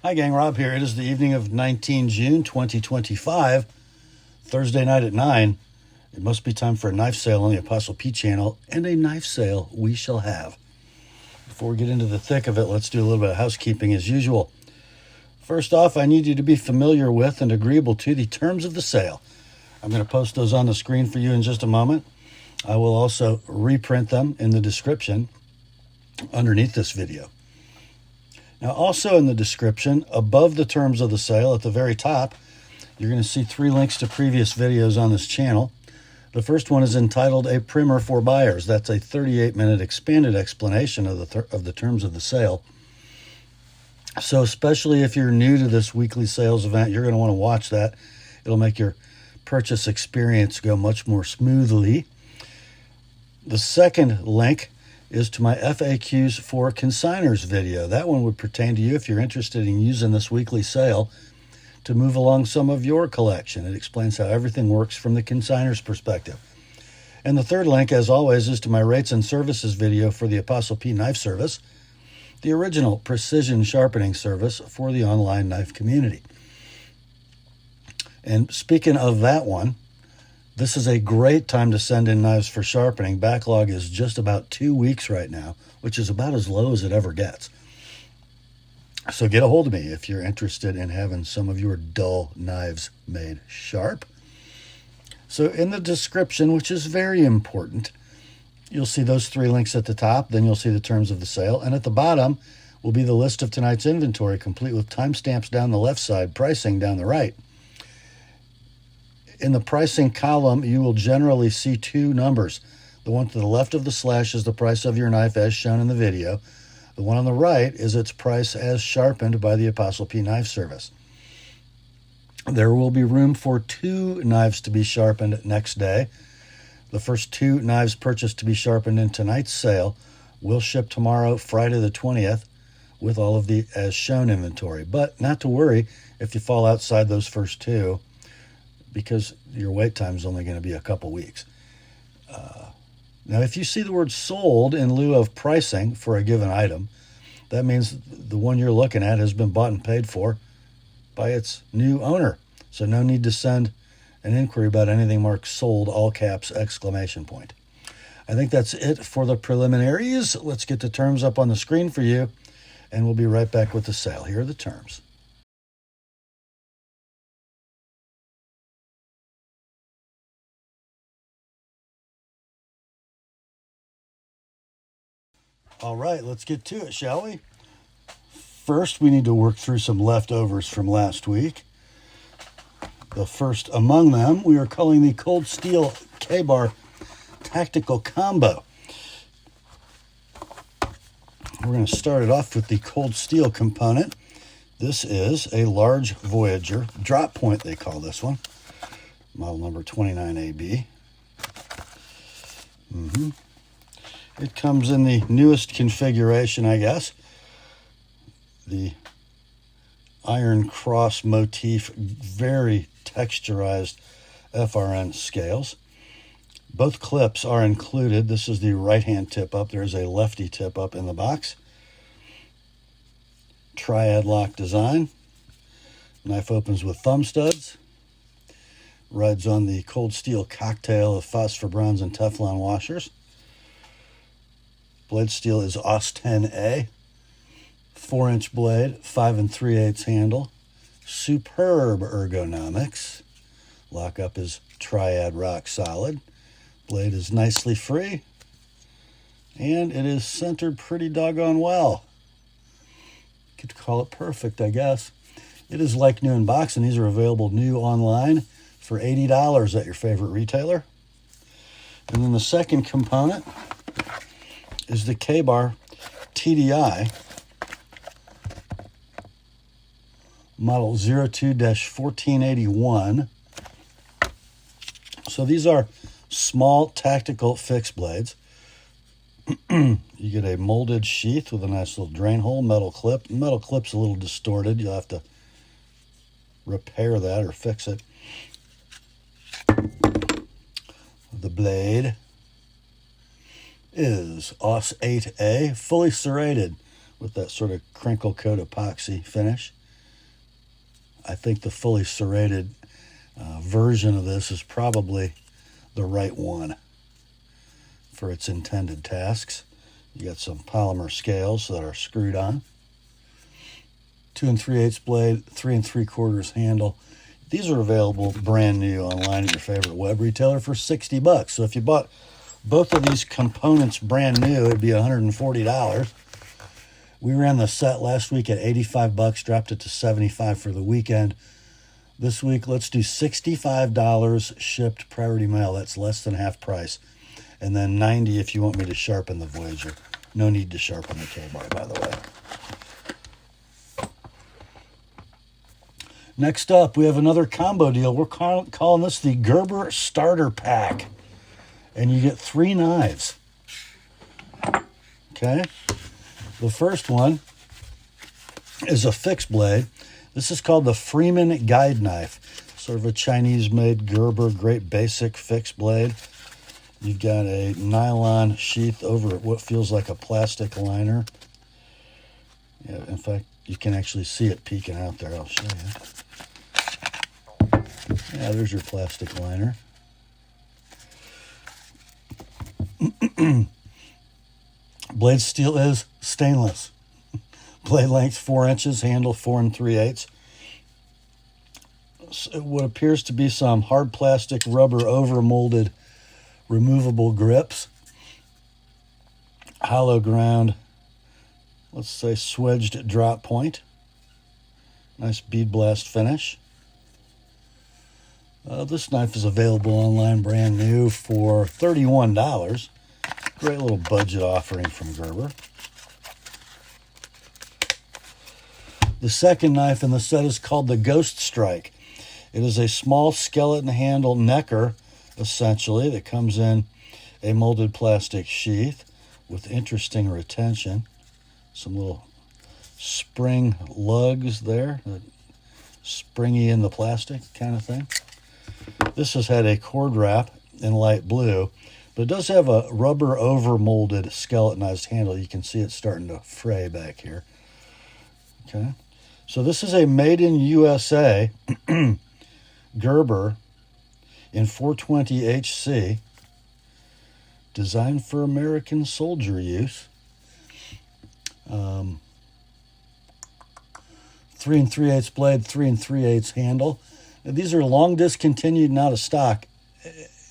Hi gang, Rob here. It is the evening of 19 June 2025, Thursday night at 9. It must be time for a knife sale on the Apostle P channel, and a knife sale we shall have. Before we get into the thick of it, let's do a little bit of housekeeping as usual. First off, I need you to be familiar with and agreeable to the terms of the sale. I'm going to post those on the screen for you in just a moment. I will also reprint them in the description underneath this video. Now, also in the description, above the terms of the sale at the very top, you're going to see 3 links to previous videos on this channel. The first one is entitled A Primer for Buyers. That's a 38-minute expanded explanation of the terms of the sale. So especially if you're new to this weekly sales event, you're going to want to watch that. It'll make your purchase experience go much more smoothly. The second link is to my FAQs for Consignors video. That one would pertain to you if you're interested in using this weekly sale to move along some of your collection. It explains how everything works from the Consignors perspective. And the third link, as always, is to my rates and services video for the TheApostleP Knife Service, the original precision sharpening service for the online knife community. And speaking of that one, this is a great time to send in knives for sharpening. Backlog is just about 2 weeks right now, which is about as low as it ever gets. So get a hold of me if you're interested in having some of your dull knives made sharp. So in the description, which is very important, you'll see those 3 links at the top. Then you'll see the terms of the sale. And at the bottom will be the list of tonight's inventory, complete with timestamps down the left side, pricing down the right. In the pricing column, you will generally see 2 numbers. The one to the left of the slash is the price of your knife as shown in the video. The one on the right is its price as sharpened by the TheApostleP Knife Service. There will be room for 2 knives to be sharpened next day. The first 2 knives purchased to be sharpened in tonight's sale will ship tomorrow, Friday the 20th, with all of the as shown inventory. But not to worry if you fall outside those first 2, because your wait time is only going to be a couple weeks. Now, if you see the word sold in lieu of pricing for a given item, that means the one you're looking at has been bought and paid for by its new owner. So no need to send an inquiry about anything marked sold, all caps, exclamation point. I think that's it for the preliminaries. Let's get the terms up on the screen for you, and we'll be right back with the sale. Here are the terms. All right, let's get to it, shall we? First, we need to work through some leftovers from last week. The first among them, we are calling the Cold Steel K-Bar Tactical Combo. We're going to start it off with the Cold Steel component. This is a large Voyager, drop point they call this one, model number 29AB. It comes in the newest configuration, I guess. The iron cross motif, very texturized FRN scales. Both clips are included. This is the right-hand tip-up. There is a lefty tip-up in the box. Triad lock design. Knife opens with thumb studs. Rides on the Cold Steel cocktail of phosphor bronze and Teflon washers. Blade steel is AUS 10A. 4-inch blade, 5 3/8 handle. Superb ergonomics. Lockup is triad rock solid. Blade is nicely free. And it is centered pretty doggone well. Could call it perfect, I guess. It is like new in box, and these are available new online for $80 at your favorite retailer. And then the second component is the K-Bar TDI model 02-1481. So these are small tactical fixed blades. You get a molded sheath with a nice little drain hole, metal clip. The metal clip's a little distorted. You'll have to repair that or fix it. The blade is AUS 8A, fully serrated with that sort of crinkle coat epoxy finish. I think the fully serrated version of this is probably the right one for its intended tasks. You got some polymer scales that are screwed on. 2 3/8 blade, 3 3/4 handle. These are available brand new online at your favorite web retailer for $60. So if you bought both of these components brand new, it'd be $140. We ran the set last week at $85, dropped it to $75 for the weekend. This week, let's do $65 shipped priority mail. That's less than half price. And then $90 if you want me to sharpen the Voyager. No need to sharpen the K-bar, by the way. Next up, we have another combo deal. We're calling this the Gerber Starter Pack. And you get 3 knives. Okay? The first one is a fixed blade. This is called the Freeman Guide Knife. Sort of a Chinese-made Gerber, great basic fixed blade. You've got a nylon sheath over what feels like a plastic liner. Yeah, in fact, you can actually see it peeking out there. I'll show you. Yeah, there's your plastic liner. Blade steel is stainless. Blade length 4 inches, handle 4 3/8. What appears to be some hard plastic rubber over-molded removable grips. Hollow ground, let's say swedged drop point. Nice bead blast finish. This knife is available online brand new for $31. Great little budget offering from Gerber. The second knife in the set is called the Ghost Strike. It is a small skeleton handle necker, essentially, that comes in a molded plastic sheath with interesting retention. Some little spring lugs there, springy in the plastic kind of thing. This has had a cord wrap in light blue, but it does have a rubber over-molded skeletonized handle. You can see it starting to fray back here. Okay, so this is a made in USA Gerber in 420 HC, designed for American soldier use. 3 3/8 blade, 3 3/8 handle. Now, these are long discontinued and out of stock.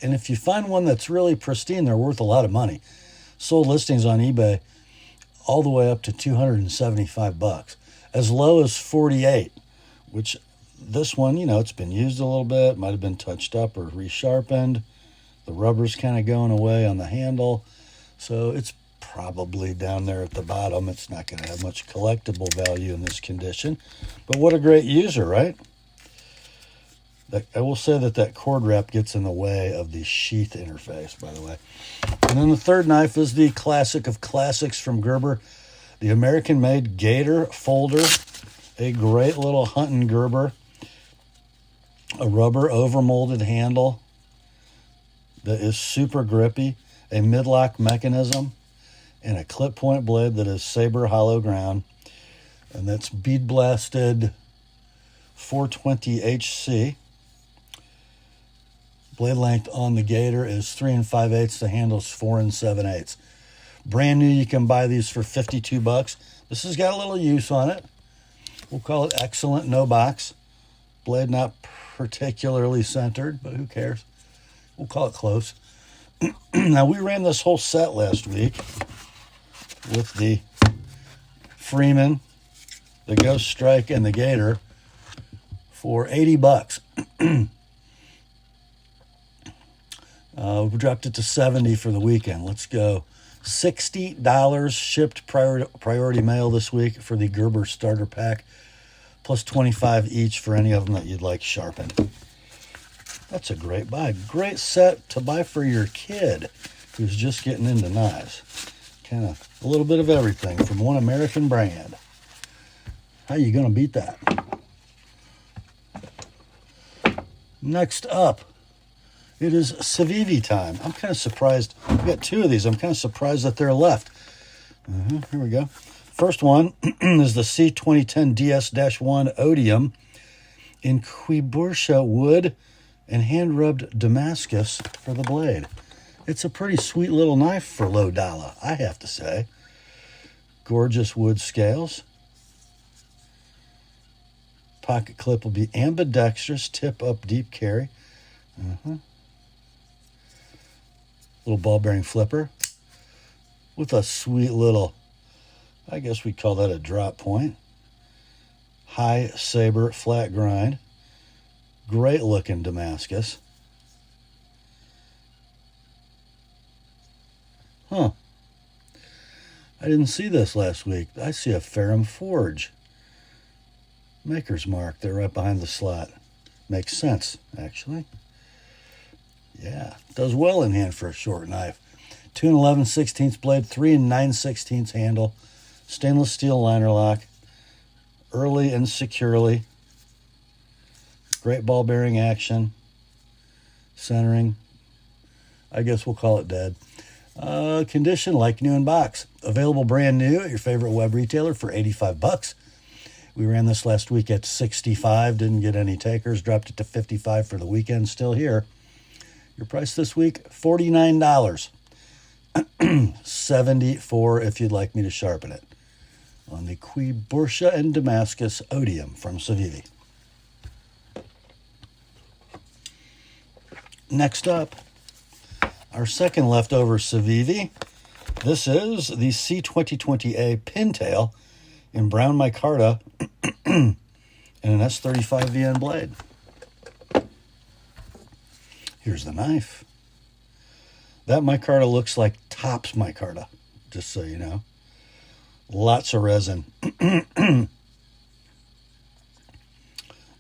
And if you find one that's really pristine, they're worth a lot of money. Sold listings on eBay all the way up to $275, as low as $48, which this one, you know, it's been used a little bit, might have been touched up or resharpened. The rubber's kind of going away on the handle, so it's probably down there at the bottom. It's not going to have much collectible value in this condition, but what a great user, right? I will say that cord wrap gets in the way of the sheath interface, by the way. And then the third knife is the classic of classics from Gerber, the American-made Gator Folder, a great little hunting Gerber, a rubber over-molded handle that is super grippy, a mid-lock mechanism, and a clip point blade that is saber hollow ground, and that's bead blasted 420 HC. Blade length on the Gator is 3 5/8. The handle's 4 7/8. Brand new, you can buy these for $52. This has got a little use on it. We'll call it excellent, no box. Blade not particularly centered, but who cares? We'll call it close. Now, we ran this whole set last week with the Freeman, the Ghost Strike, and the Gator for $80. We dropped it to $70 for the weekend. Let's go. $60 shipped priority mail this week for the Gerber starter pack, plus $25 each for any of them that you'd like sharpened. That's a great buy. Great set to buy for your kid who's just getting into knives. Kind of a little bit of everything from one American brand. How you going to beat that? Next up, it is Civivi time. I'm kind of surprised. We got 2 of these. I'm kind of surprised that they're left. Here we go. First one is the C2010 DS-1 Odium. in Cuibourtia wood and hand-rubbed Damascus for the blade. It's a pretty sweet little knife for low dollar, I have to say. Gorgeous wood scales. Pocket clip will be ambidextrous, tip up, deep carry. Little ball bearing flipper with a sweet little, I guess we'd call that a drop point. High saber flat grind. Great looking Damascus. I didn't see this last week. I see a Ferrum Forge. Maker's mark there right behind the slot. Makes sense, actually. Yeah, does well in hand for a short knife. 2 11/16 blade, 3 9/16 handle, stainless steel liner lock, early and securely. Great ball bearing action. Centering. I guess we'll call it dead. Condition like new in box. Available brand new at your favorite web retailer for $85. We ran this last week at $65. Didn't get any takers. Dropped it to $55 for the weekend. Still here. Your price this week, $49. $74 if you'd like me to sharpen it. On the Cuibourtia and Damascus Odium from Civivi. Next up, our second leftover Civivi. This is the C2020A Pintail in brown micarta and an S35 VN blade. Here's the knife. That micarta looks like Topps micarta, just so you know. Lots of resin. The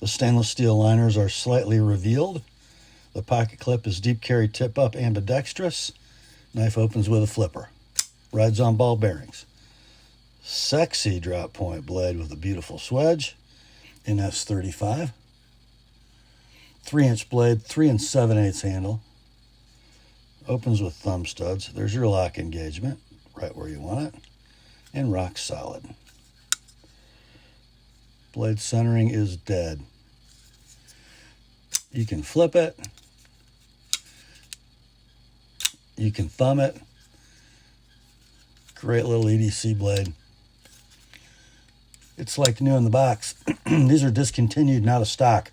stainless steel liners are slightly revealed. The pocket clip is deep carry tip up ambidextrous. Knife opens with a flipper. Rides on ball bearings. Sexy drop point blade with a beautiful swedge in S35. 3-inch blade, 3 7/8 handle. Opens with thumb studs. There's your lock engagement, right where you want it. And rock solid. Blade centering is dead. You can flip it. You can thumb it. Great little EDC blade. It's like new in the box. These are discontinued, not a stock.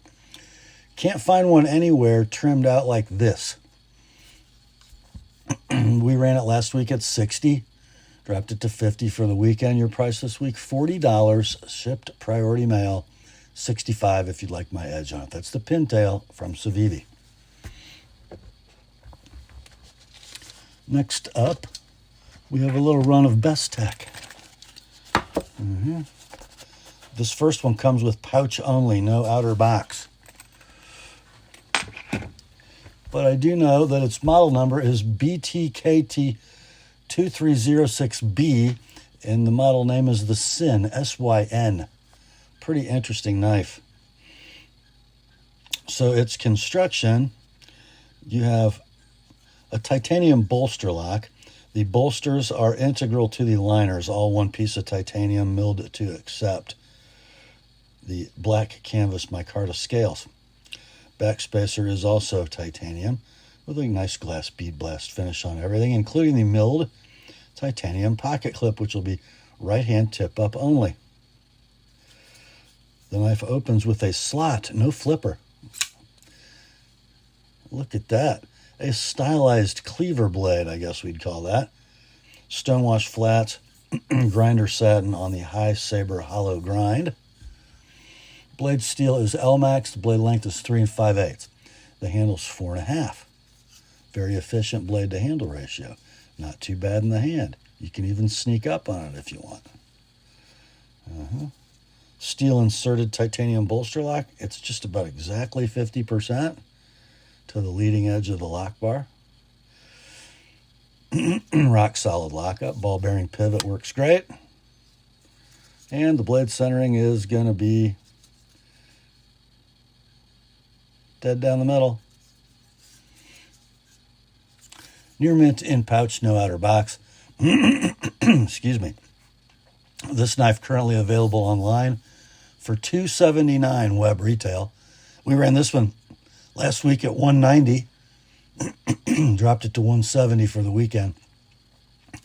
Can't find one anywhere trimmed out like this. We ran it last week at $60. Dropped it to $50 for the weekend. Your price this week, $40. Shipped priority mail. $65 if you'd like my edge on it. That's the Pintail from Civivi. Next up, we have a little run of Bestech. This first one comes with pouch only, no outer box. But I do know that its model number is BTKT2306B, and the model name is the Syn, S-Y-N. Pretty interesting knife. So its construction, you have a titanium bolster lock. The bolsters are integral to the liners, all one piece of titanium milled to accept. The black canvas micarta scales. Backspacer is also titanium with a nice glass bead blast finish on everything, including the milled titanium pocket clip, which will be right hand tip up only. The knife opens with a slot, no flipper. Look at that. A stylized cleaver blade, I guess we'd call that. Stonewash flats, grinder satin on the high saber hollow grind. Blade steel is L-Max. The blade length is 3 5/8. The handle's 4.5. Very efficient blade to handle ratio. Not too bad in the hand. You can even sneak up on it if you want. Steel inserted titanium bolster lock. It's just about exactly 50% to the leading edge of the lock bar. Rock solid lockup. Ball bearing pivot works great. And the blade centering is going to be dead down the middle. Near mint in pouch, no outer box. Excuse me. This knife currently available online for $279 web retail. We ran this one last week at 190, dropped it to 170 for the weekend.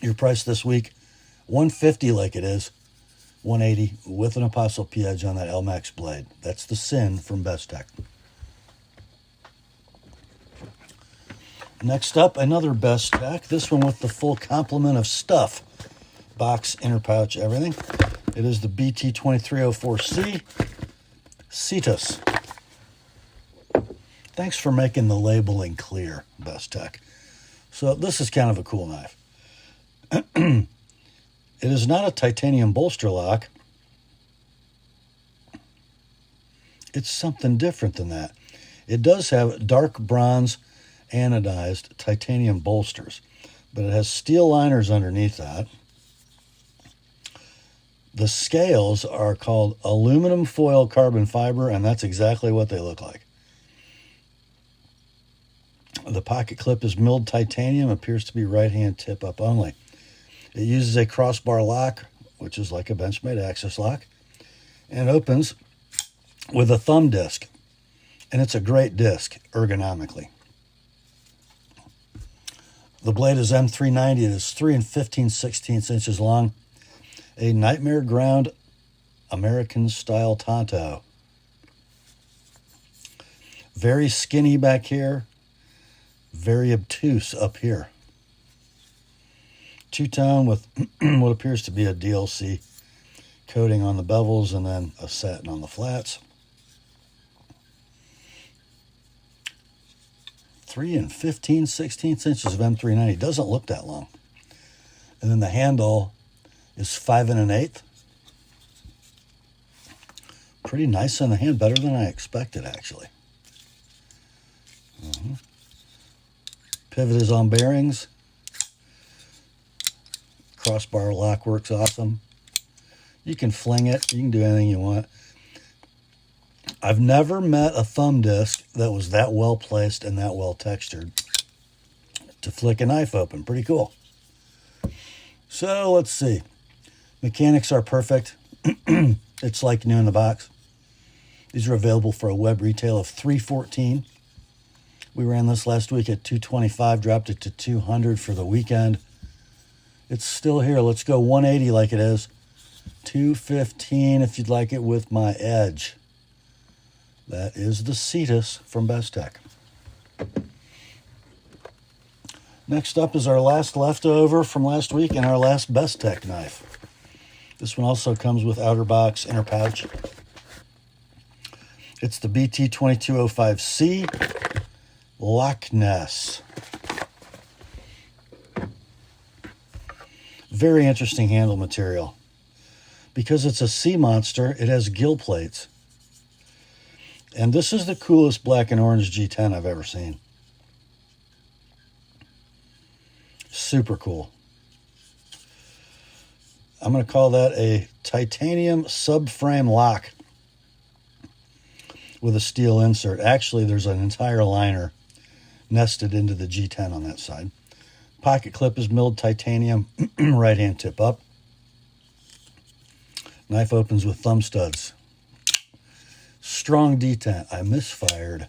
Your price this week, 150 like it is, 180 with an Apostle P edge on that LMAX blade. That's the Sin from Bestech. Next up, another Bestech. This one with the full complement of stuff. Box, inner pouch, everything. It is the BT2304C Cetus. Thanks for making the labeling clear, Bestech. So this is kind of a cool knife. It is not a titanium bolster lock. It's something different than that. It does have dark bronze anodized titanium bolsters, but it has steel liners underneath that. The scales are called aluminum foil carbon fiber, and that's exactly what they look like. The pocket clip is milled titanium, appears to be right-hand tip up only. It uses a crossbar lock, which is like a Benchmade access lock, and opens with a thumb disc. And it's a great disc, ergonomically. The blade is M390. It is 3 15/16 inches long. A nightmare ground American-style Tanto. Very skinny back here. Very obtuse up here. Two-tone with what appears to be a DLC coating on the bevels and then a satin on the flats. 3 15/16 inches of M390. Doesn't look that long. And then the handle is 5 1/8. Pretty nice on the hand, better than I expected, actually. Pivot is on bearings. Crossbar lock works awesome. You can fling it. You can do anything you want. I've never met a thumb disc that was that well placed and that well textured to flick a knife open. Pretty cool. So let's see. Mechanics are perfect. It's like new in the box. These are available for a web retail of $314. We ran this last week at $225, dropped it to $200 for the weekend. It's still here. Let's go 180 like it is. $215 if you'd like it with my edge. That is the Cetus from Bestech. Next up is our last leftover from last week and our last Bestech knife. This one also comes with outer box, inner pouch. It's the BT2205C Lockness. Very interesting handle material. Because it's a sea monster, it has gill plates. And this is the coolest black and orange G10 I've ever seen. Super cool. I'm going to call that a titanium subframe lock with a steel insert. Actually, there's an entire liner nested into the G10 on that side. Pocket clip is milled titanium, right hand tip up. Knife opens with thumb studs. Strong detent. I misfired.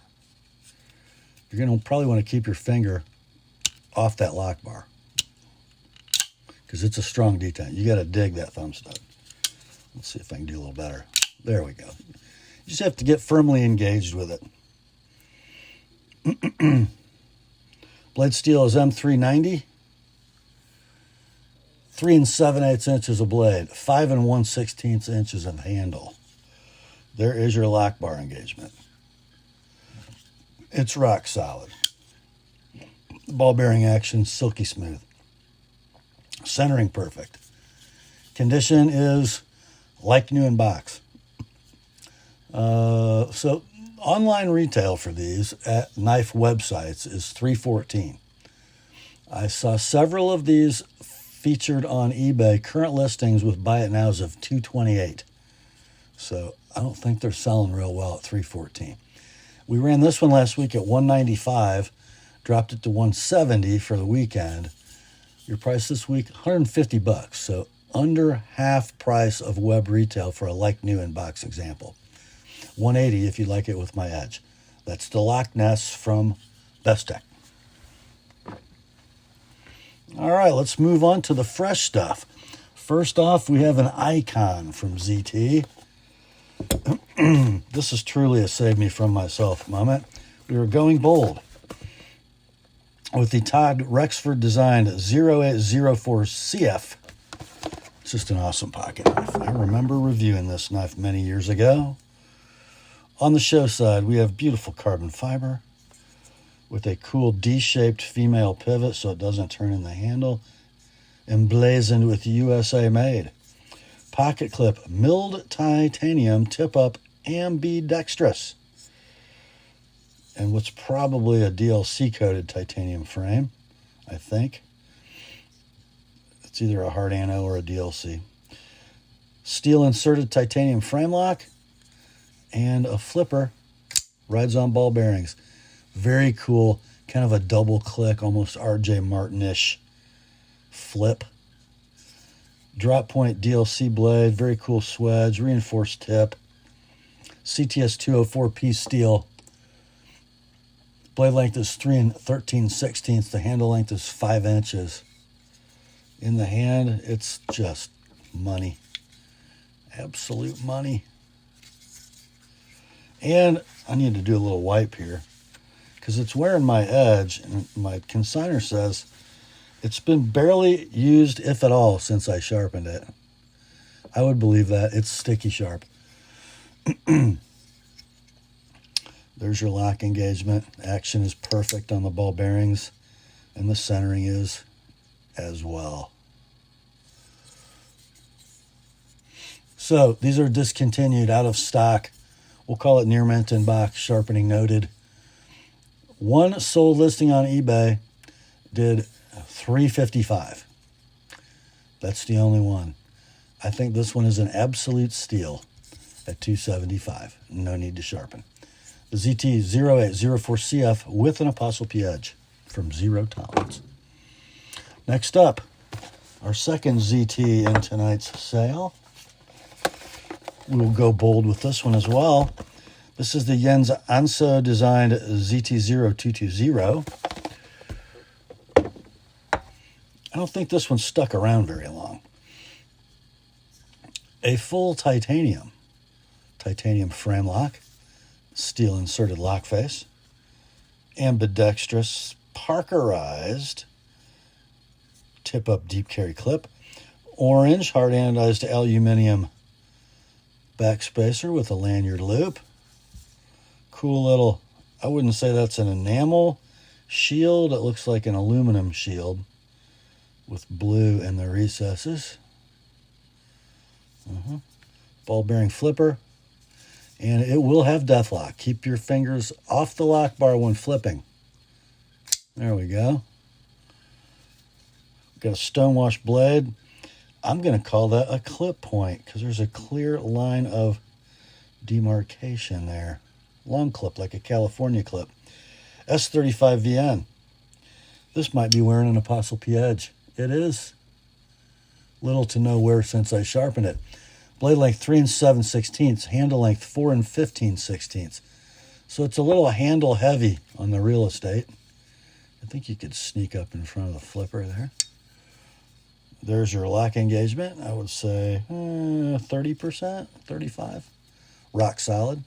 You're going to probably want to keep your finger off that lock bar because it's a strong detent. You got to dig that thumb stud. Let's see if I can do a little better. There we go. You just have to get firmly engaged with it. Blade steel is M390. 3 7/8 inches of blade. 5 1/16 inches of handle. There is your lock bar engagement. It's rock solid. Ball bearing action, silky smooth. Centering perfect. Condition is like new in box. So online retail for these at knife websites is $314. I saw several of these featured on eBay. Current listings with buy it nows of $228. So I don't think they're selling real well at $314. We ran this one last week at $195, dropped it to $170 for the weekend. Your price this week, $150. So under half price of web retail for a like new in box example. 180 if you like it with my edge. That's the Lockness from Bestech. All right, let's move on to the fresh stuff. First off, we have an icon from ZT. This is truly a save me from myself moment. We were going bold with the Todd Rexford designed 0804 CF. It's just an awesome pocket knife. I remember reviewing this knife many years ago. On the show side, we have beautiful carbon fiber with a cool D-shaped female pivot so it doesn't turn in the handle, emblazoned with USA made. Pocket clip, milled titanium, tip-up, ambidextrous. And what's probably a DLC-coated titanium frame, I think. It's either a hard anno or a DLC. Steel inserted titanium frame lock and a flipper. Rides on ball bearings. Very cool, kind of a double click, almost RJ Martin-ish flip. Drop point DLC blade, very cool swedge, reinforced tip. CTS 204 piece steel. Blade length is 3 13/16. The handle length is 5 inches. In the hand, it's just money. Absolute money. And I need to do a little wipe here because it's wearing my edge, and my consignor says it's been barely used, if at all, since I sharpened it. I would believe that. It's sticky sharp. There's your lock engagement. Action is perfect on the ball bearings, and the centering is as well. So these are discontinued, out of stock. We'll call it near mint in box, sharpening noted. One sold listing on eBay did $355. That's the only one. I think this one is an absolute steal at $275. No need to sharpen. The ZT 0804 CF with an ApostleP edge from Zero Tolerance. Next up, our second ZT in tonight's sale. We'll go bold with this one as well. This is the Jens Anso designed ZT0220. I don't think this one stuck around very long. A full titanium frame lock, steel inserted lock face, ambidextrous parkerized tip up deep carry clip, orange hard anodized aluminum backspacer with a lanyard loop. Cool little, I wouldn't say that's an enamel shield. It looks like an aluminum shield with blue in the recesses. Ball bearing flipper. And it will have death lock. Keep your fingers off the lock bar when flipping. There we go. Got a stonewash blade. I'm going to call that a clip point because there's a clear line of demarcation there. Long clip, like a California clip. S35VN. This might be wearing an ApostleP edge. It is. Little to no wear since I sharpened it. Blade length 3 7/16. Handle length 4 15/16. So it's a little handle heavy on the real estate. I think you could sneak up in front of the flipper there. There's your lock engagement. I would say 30%, 35%. Rock solid.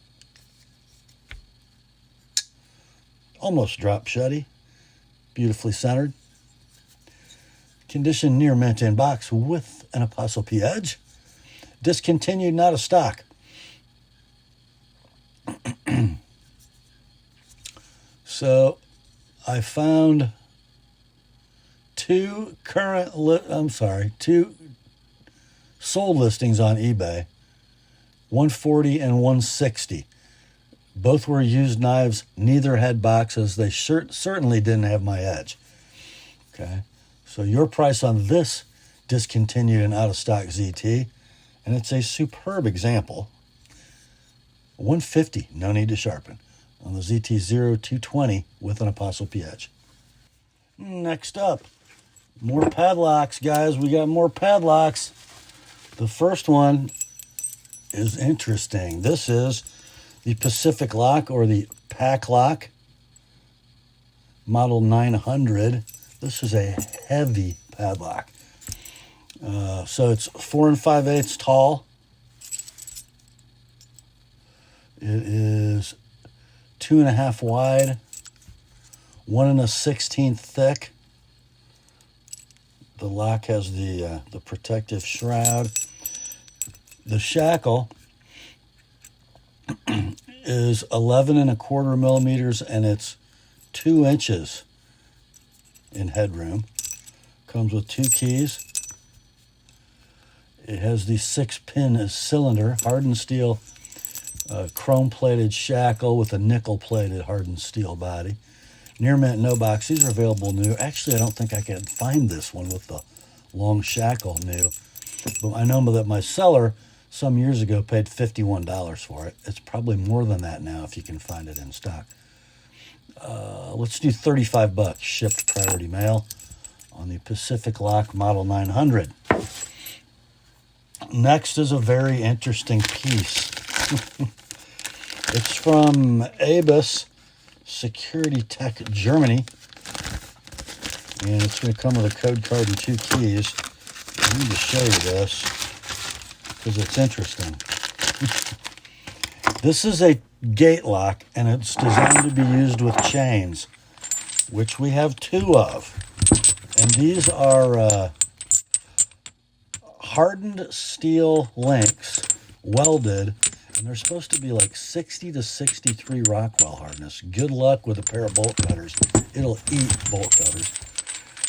Almost drop shutty. Beautifully centered. Condition near mint in box with an ApostleP edge. Discontinued, not a stock. So I found two sold listings on eBay, 140 and 160. Both were used knives. Neither had boxes. They certainly didn't have my edge. Okay, so your price on this discontinued and out of stock ZT, and it's a superb example. 150, no need to sharpen, on the ZT0220 with an ApostleP edge. Next up, more padlocks, guys. We got more padlocks. The first one is interesting. This is The Pacific Lock or the Pack Lock, model 900. This is a heavy padlock. So it's 4 5/8 tall. It is 2.5 wide, 1 1/16 thick. The lock has the protective shroud. The shackle is 11 1/4 millimeters, and it's 2 inches in headroom. Comes with 2 keys. It has the 6-pin cylinder, hardened steel, chrome-plated shackle with a nickel-plated hardened steel body. Near mint, no box. These are available new. Actually, I don't think I can find this one with the long shackle new. But I know that my seller some years ago paid $51 for it. It's probably more than that now if you can find it in stock. Let's do $35 shipped priority mail on the Pacific Lock Model 900. Next is a very interesting piece. It's from Abus Security Tech Germany, and it's going to come with a code card and 2 keys. I need to show you this because it's interesting. This is a gate lock, and it's designed to be used with chains, which we have 2 of. And these are hardened steel links, welded, and they're supposed to be like 60 to 63 Rockwell hardness. Good luck with a pair of bolt cutters. It'll eat bolt cutters.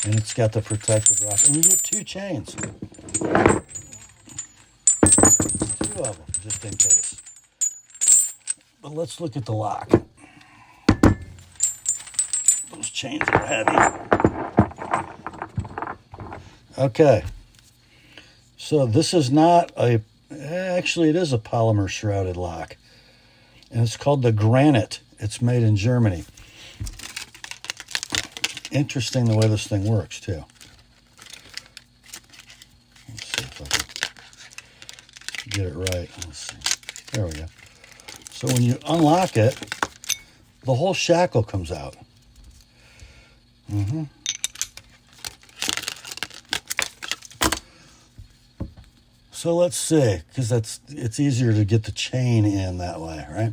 And it's got the protective rock. And you get 2 chains. 2 of them, just in case. But let's look at the lock. Those chains are heavy. Okay. So this is not actually it is a polymer shrouded lock. And it's called the Granit. It's made in Germany. Interesting the way this thing works too. Let's see if I can get it right. Let's see. There we go. So when you unlock it, the whole shackle comes out. So let's see, because it's easier to get the chain in that way, right?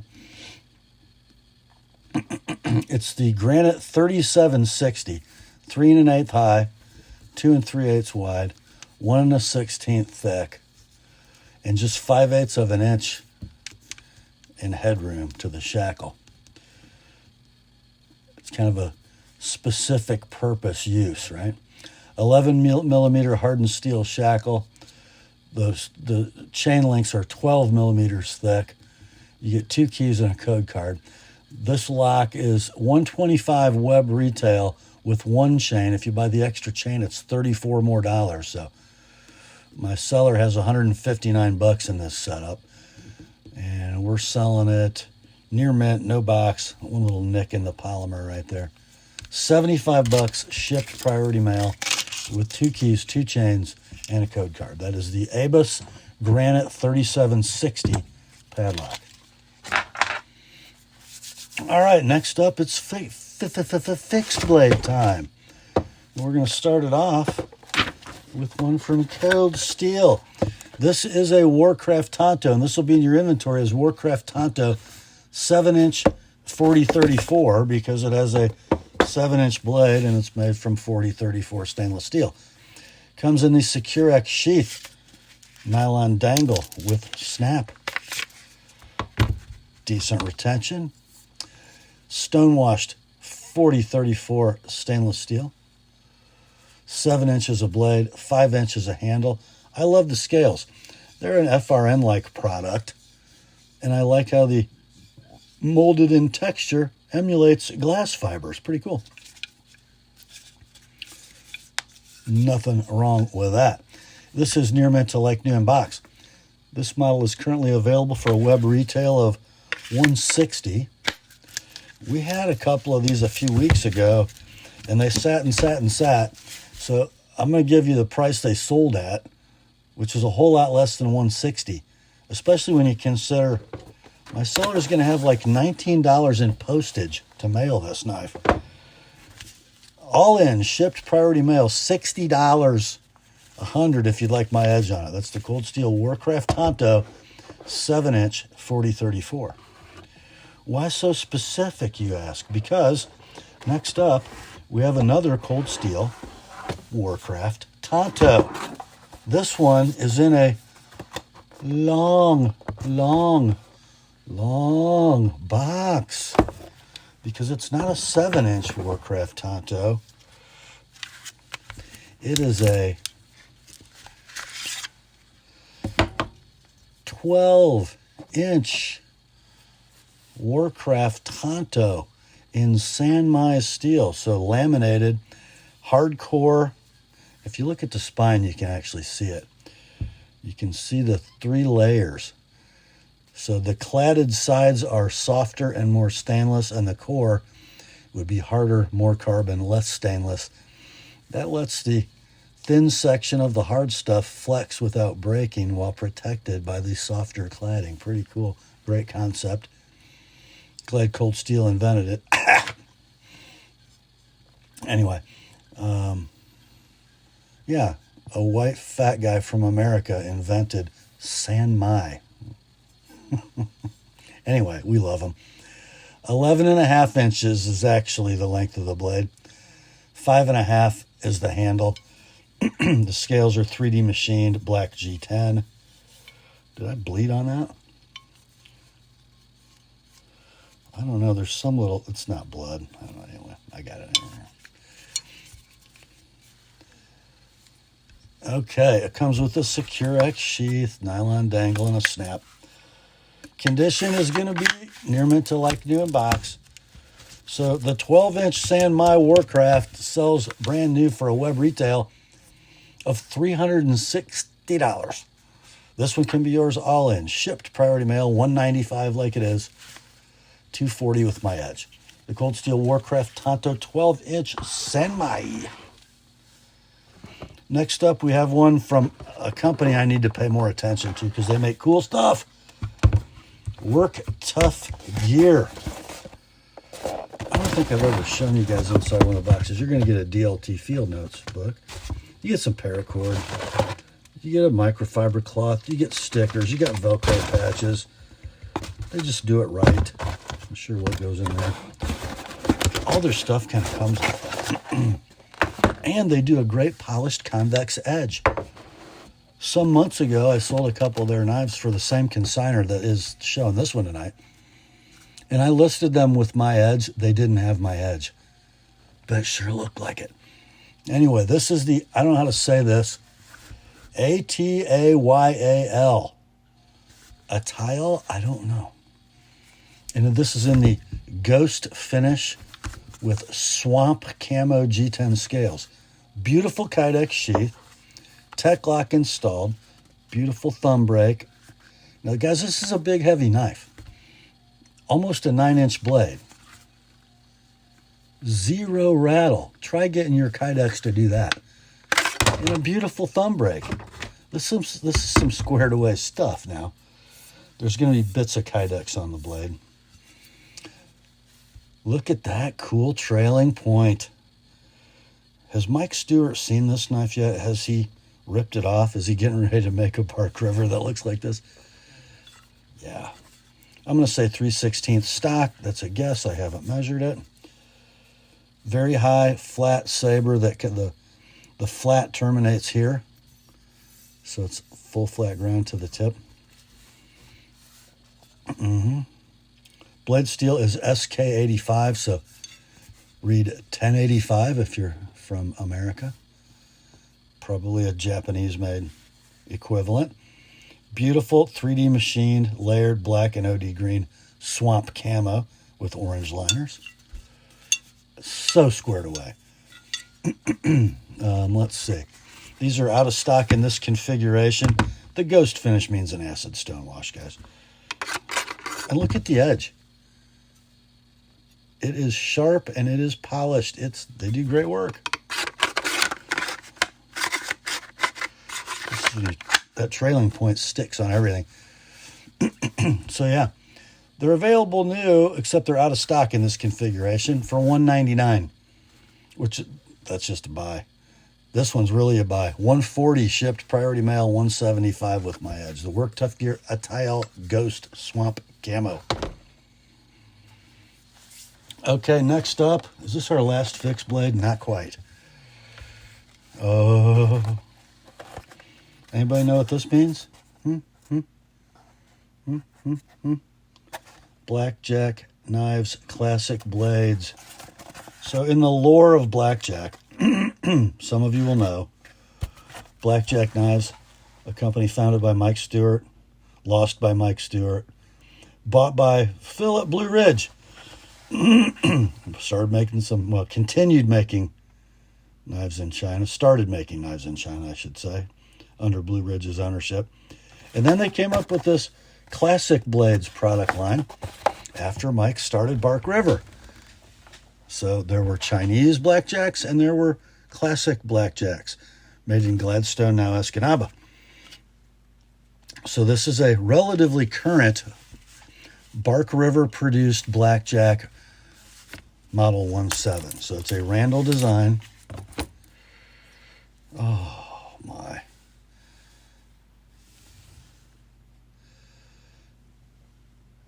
It's the Granit 3760, 3 1/8 high, 2 3/8 wide, 1 1/16 thick, and just 5/8 of an inch in headroom to the shackle. It's kind of a specific purpose use, right? 11 millimeter hardened steel shackle. The chain links are 12 millimeters thick. You get 2 keys and a code card. This lock is $125 web retail with 1 chain. If you buy the extra chain, it's $34 more. So my seller has $159 in this setup, and we're selling it near mint, no box. One little nick in the polymer right there. $75 shipped priority mail with 2 keys, 2 chains, and a code card. That is the Abus Granit 3760 padlock. All right, next up, it's fixed blade time. We're going to start it off with one from Cold Steel. This is a Warcraft Tanto, and this will be in your inventory as Warcraft Tanto 7-inch 4034 because it has a 7-inch blade and it's made from 4034 stainless steel. Comes in the Secure-X sheath, nylon dangle with snap. Decent retention. Stonewashed 4034 stainless steel. 7 inches of blade, 5 inches of handle. I love the scales. They're an FRN-like product, and I like how the molded in texture emulates glass fibers. Pretty cool. Nothing wrong with that. This is near mint to like new in box. This model is currently available for a web retail of $160. We had a couple of these a few weeks ago, and they sat and sat and sat. So I'm going to give you the price they sold at, which is a whole lot less than $160, especially when you consider My seller's going to have like $19 in postage to mail this knife. All in, shipped priority mail, $60, $100 if you'd like my edge on it. That's the Cold Steel Warcraft Tanto 7-inch 4034. Why so specific, you ask? Because next up, we have another Cold Steel Warcraft Tanto. This one is in a long box because it's not a 7-inch Warcraft Tanto. It is a 12-inch Warcraft Tanto in Sanmai steel, so laminated, hardcore. If you look at the spine, you can actually see it. You can see the 3 layers. So the cladded sides are softer and more stainless, and the core would be harder, more carbon, less stainless. That lets the thin section of the hard stuff flex without breaking while protected by the softer cladding. Pretty cool. Great concept. Glad Cold Steel invented it. Anyway, yeah, a white fat guy from America invented Sanmai. Anyway, we love them. 11.5 inches is actually the length of the blade. 5.5 is the handle. The scales are 3D machined, black G10. Did I bleed on that? I don't know. There's some little, it's not blood. I don't know. Anyway, I got it in here. Okay, it comes with a Secure X sheath, nylon dangle, and a snap. Condition is going to be near mint to like new in box. So the 12-inch Sanmai Warcraft sells brand new for a web retail of $360. This one can be yours all in. Shipped priority mail, $195 like it is, $240 with my edge. The Cold Steel Warcraft Tanto 12-inch Sanmai. Next up, we have one from a company I need to pay more attention to because they make cool stuff. Work Tough Gear. I don't think I've ever shown you guys inside one of the boxes. You're going to get a DLT Field Notes book. You get some paracord. You get a microfiber cloth. You get stickers. You got Velcro patches. They just do it right. I'm sure what goes in there. All their stuff kind of comes with it. And they do a great polished convex edge. Some months ago, I sold a couple of their knives for the same consignor that is showing this one tonight. And I listed them with my edge. They didn't have my edge. But it sure looked like it. Anyway, this is the, I don't know how to say this, Atayal. Atayal? I don't know. And this is in the Ghost finish with Swamp Camo G10 scales. Beautiful Kydex sheath. Tech lock installed. Beautiful thumb brake. Now, guys, this is a big, heavy knife. Almost a 9-inch blade. Zero rattle. Try getting your Kydex to do that. And a beautiful thumb brake. This is some squared away stuff now. There's going to be bits of Kydex on the blade. Look at that cool trailing point. Has Mike Stewart seen this knife yet? Has he ripped it off? Is he getting ready to make a Park River that looks like this? Yeah. I'm going to say 3/16 stock. That's a guess. I haven't measured it. Very high, flat saber. That the flat terminates here. So it's full flat ground to the tip. Blade steel is SK85, so read 1085 if you're from America. Probably a Japanese-made equivalent. Beautiful 3D machined, layered black and OD green swamp camo with orange liners. So squared away. Let's see. These are out of stock in this configuration. The Ghost finish means an acid stone wash, guys. And look at the edge. It is sharp and it is polished. They do great work. That trailing point sticks on everything. So yeah, They're available new, except they're out of stock in this configuration for $199, which that's just a buy. This one's really a buy. $140 shipped, priority mail, $175 with my edge. The Work Tough Gear Atayal-Ghost Swamp Camo. Okay, next up, is this our last fixed blade? Not quite. Anybody know what this means? Blackjack Knives Classic Blades. So in the lore of Blackjack, some of you will know, Blackjack Knives, a company founded by Mike Stewart, lost by Mike Stewart, bought by Phil at Blue Ridge. Continued making knives in China, started making knives in China, I should say, under Blue Ridge's ownership. And then they came up with this Classic Blades product line after Mike started Bark River. So there were Chinese blackjacks and there were classic blackjacks made in Gladstone, now Escanaba. So this is a relatively current Bark River produced blackjack model 17. So it's a Randall design. Oh my.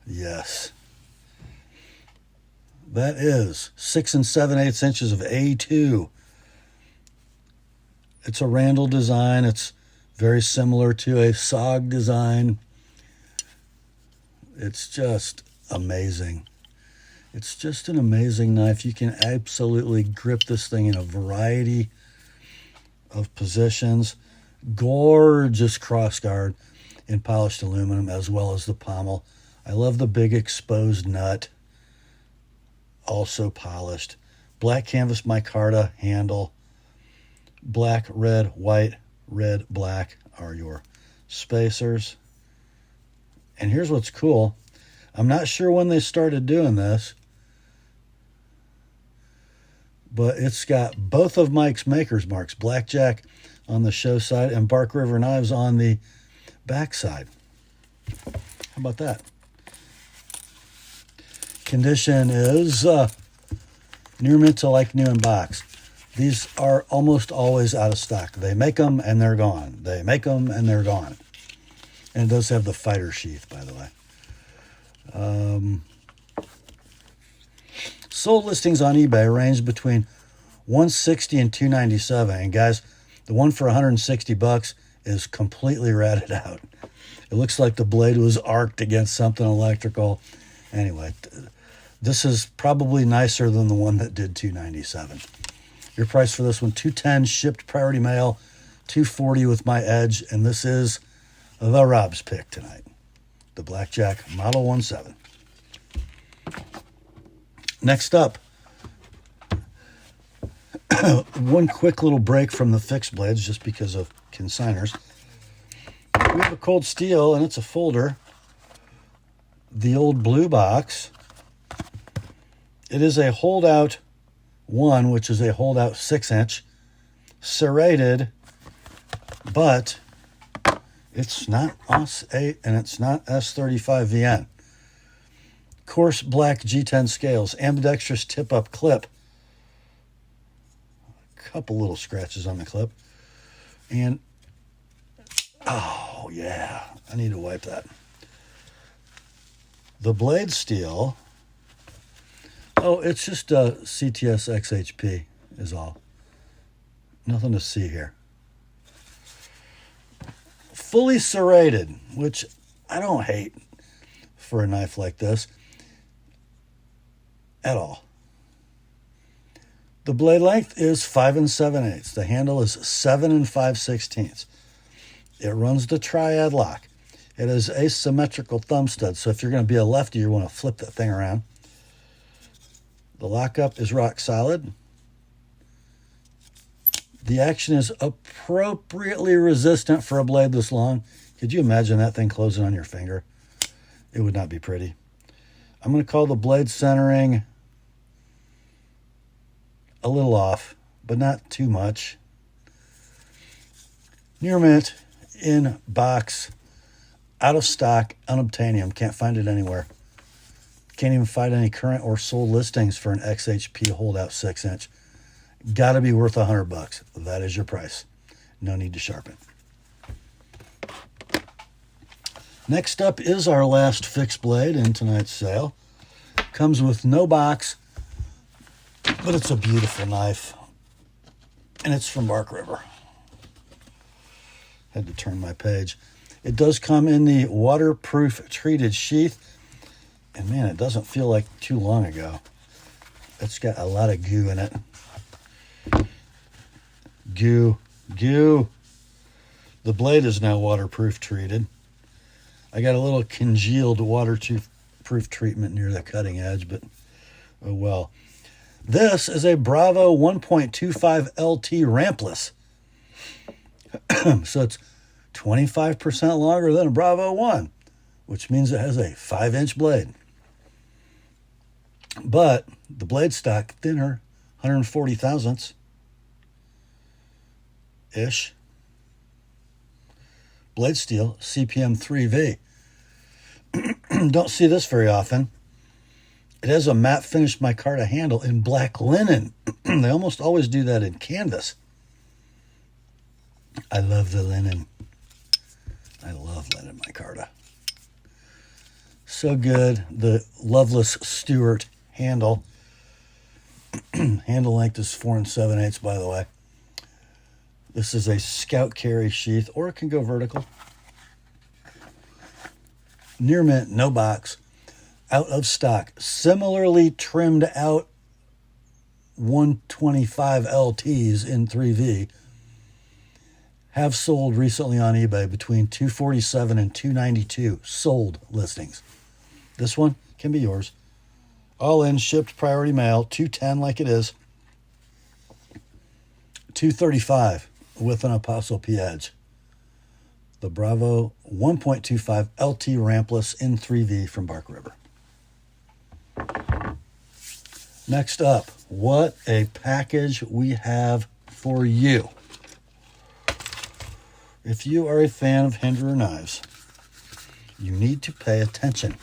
Yes. That is 6 7/8 inches of A2. It's a Randall design. It's very similar to a SOG design. It's just amazing. It's just an amazing knife. You can absolutely grip this thing in a variety of positions. Gorgeous crossguard in polished aluminum as well as the pommel. I love the big exposed nut. Also polished. Black canvas micarta handle. Black, red, white, red, black are your spacers. And here's what's cool. I'm not sure when they started doing this, but it's got both of Mike's maker's marks, Blackjack on the show side and Bark River Knives on the back side. How about that? Condition is near mint to like new in box. These are almost always out of stock. They make them and they're gone. They make them and they're gone. And it does have the fighter sheath, by the way. Sold listings on eBay range between $160 and $297. And guys, the one for $160 is completely ratted out. It looks like the blade was arced against something electrical. Anyway, this is probably nicer than the one that did $297. Your price for this one, $210 shipped, priority mail, $240 with my edge, and this is the Rob's pick tonight. The Blackjack Model 17. Next up, one quick little break from the fixed blades just because of consignors. We have a cold steel, and it's a folder. The old blue box. It is a holdout 1, which is a holdout 6-inch, serrated, but it's not OS8 and it's not S35VN. Coarse black G10 scales, ambidextrous tip-up clip. A couple little scratches on the clip. And, oh yeah, I need to wipe that. The blade steel, oh, it's just a CTS XHP is all. Nothing to see here. Fully serrated, which I don't hate for a knife like this at all. The blade length is 5 7/8. The handle is 7 5/16. It runs the triad lock. It is asymmetrical thumb stud, so if you're going to be a lefty, you want to flip that thing around. The lockup is rock solid. The action is appropriately resistant for a blade this long. Could you imagine that thing closing on your finger? It would not be pretty. I'm going to call the blade centering a little off, but not too much. Near mint, in box, out of stock, unobtainium. Can't find it anywhere. Can't even find any current or sold listings for an XHP holdout 6-inch. Got to be worth $100. That is your price. No need to sharpen. Next up is our last fixed blade in tonight's sale. Comes with no box, but it's a beautiful knife. And it's from Bark River. Had to turn my page. It does come in the waterproof treated sheath. And man, it doesn't feel like too long ago. It's got a lot of goo in it. Goo. The blade is now waterproof treated. I got a little congealed waterproof treatment near the cutting edge, but oh well. This is a Bravo 1.25 LT rampless. So it's 25% longer than a Bravo 1, which means it has a 5-inch blade. But the blade stock thinner, 140 thousandths ish. Blade steel, CPM 3V. Don't see this very often. It has a matte finish micarta handle in black linen. They almost always do that in canvas. I love the linen. I love linen micarta. So good. The Loveless Stewart handle. Handle length is 4 7/8, by the way. This is a scout carry sheath, or it can go vertical. Near mint, no box. Out of stock. Similarly trimmed out 125 LTs in 3V have sold recently on eBay between $247 and $292 sold listings. This one can be yours. All in, shipped, priority mail, $210 like it is. $235 with an Apostle P edge. The Bravo 1.25 LT rampless in 3V from Bark River. Next up, what a package we have for you. If you are a fan of Hinderer knives, you need to pay attention.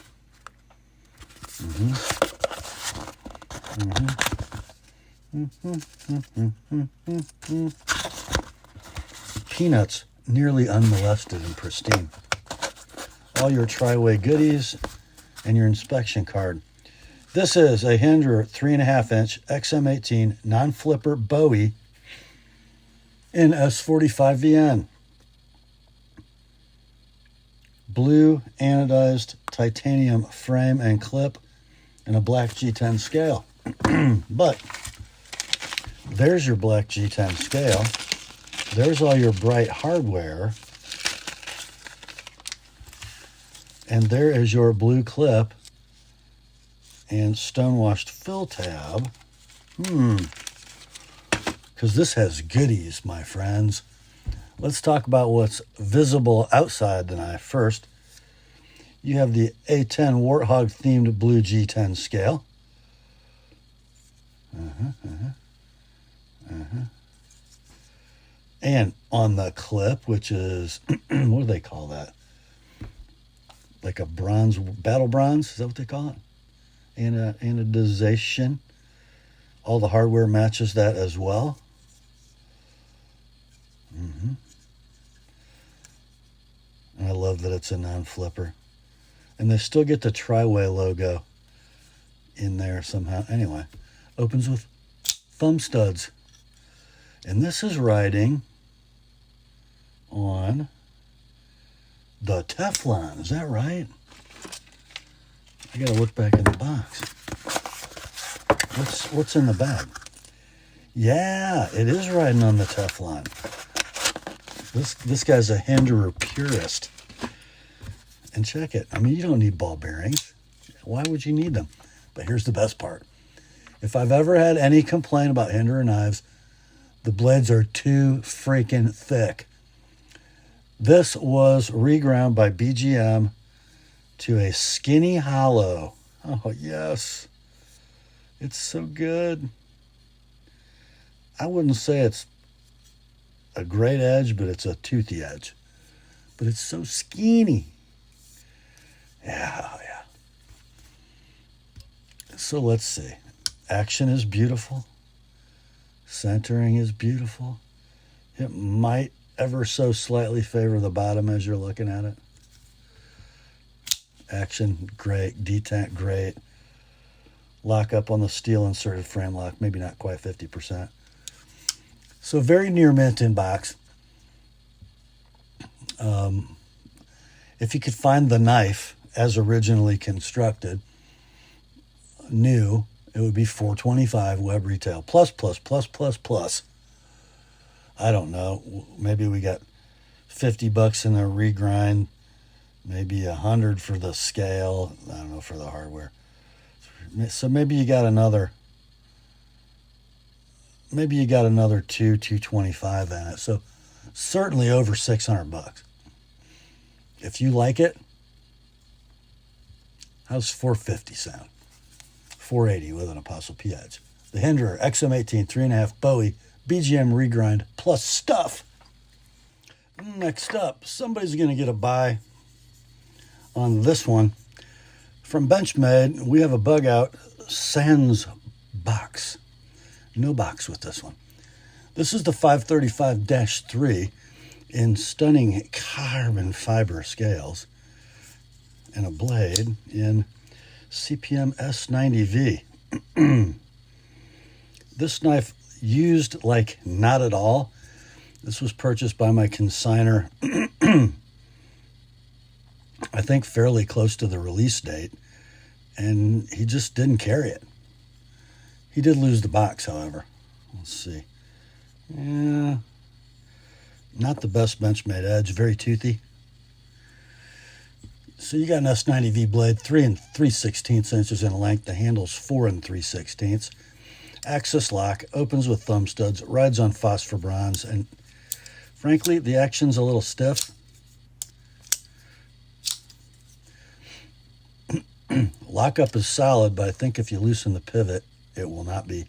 Peanuts, nearly unmolested and pristine. All your tri-way goodies and your inspection card. This is a Hinderer 3.5-inch XM18 non-flipper Bowie in S45VN. Blue anodized titanium frame and clip and a black G10 scale. But there's your black G10 scale. There's all your bright hardware. And there is your blue clip and stonewashed fill tab. Because this has goodies, my friends. Let's talk about what's visible outside the knife first. You have the A10 Warthog-themed blue G10 scale. And on the clip, which is, what do they call that? Like a bronze, battle bronze? Is that what they call it? Anodization. All the hardware matches that as well. And I love that it's a non-flipper. And they still get the tri-way logo in there somehow. Anyway, opens with thumb studs. And this is riding on the Teflon. Is that right? I gotta look back in the box. What's in the bag? Yeah, it is riding on the Teflon. This guy's a Hinderer purist. And check it. I mean, you don't need ball bearings. Why would you need them? But here's the best part. If I've ever had any complaint about Hinderer knives, the blades are too freaking thick. This was reground by BGM to a skinny hollow. Oh, yes. It's so good. I wouldn't say it's a great edge, but it's a toothy edge. But it's so skinny. Yeah. So let's see. Action is beautiful. Centering is beautiful. It might ever so slightly favor the bottom as you're looking at it. Action, great. Detent, great. Lock up on the steel inserted frame lock, maybe not quite 50%. So very near mint in box. If you could find the knife as originally constructed, new, it would be $425 web retail. Plus. I don't know. Maybe we got $50 in the regrind, maybe $100 for the scale. I don't know, for the hardware. So maybe you got another $225 in it. So certainly over $600. If you like it, how's $450 sound? $480 with an Apostle P edge. The Hinderer XM18 3.5 Bowie BGM regrind plus stuff. Next up, somebody's going to get a buy on this one. From Benchmade, we have a Bugout Sans box. No box with this one. This is the 535-3 in stunning carbon fiber scales and a blade in CPM S90V. This knife used like not at all. This was purchased by my consignor, I think fairly close to the release date, and he just didn't carry it. He did lose the box, however. Let's see. Yeah, not the best Benchmade edge, very toothy. So you got an S90V blade, 3 3/16 inches in length. The handle's 4 3/16. Axis lock, opens with thumb studs, rides on phosphor bronze, and frankly, the action's a little stiff. Lockup is solid, but I think if you loosen the pivot, it will not be.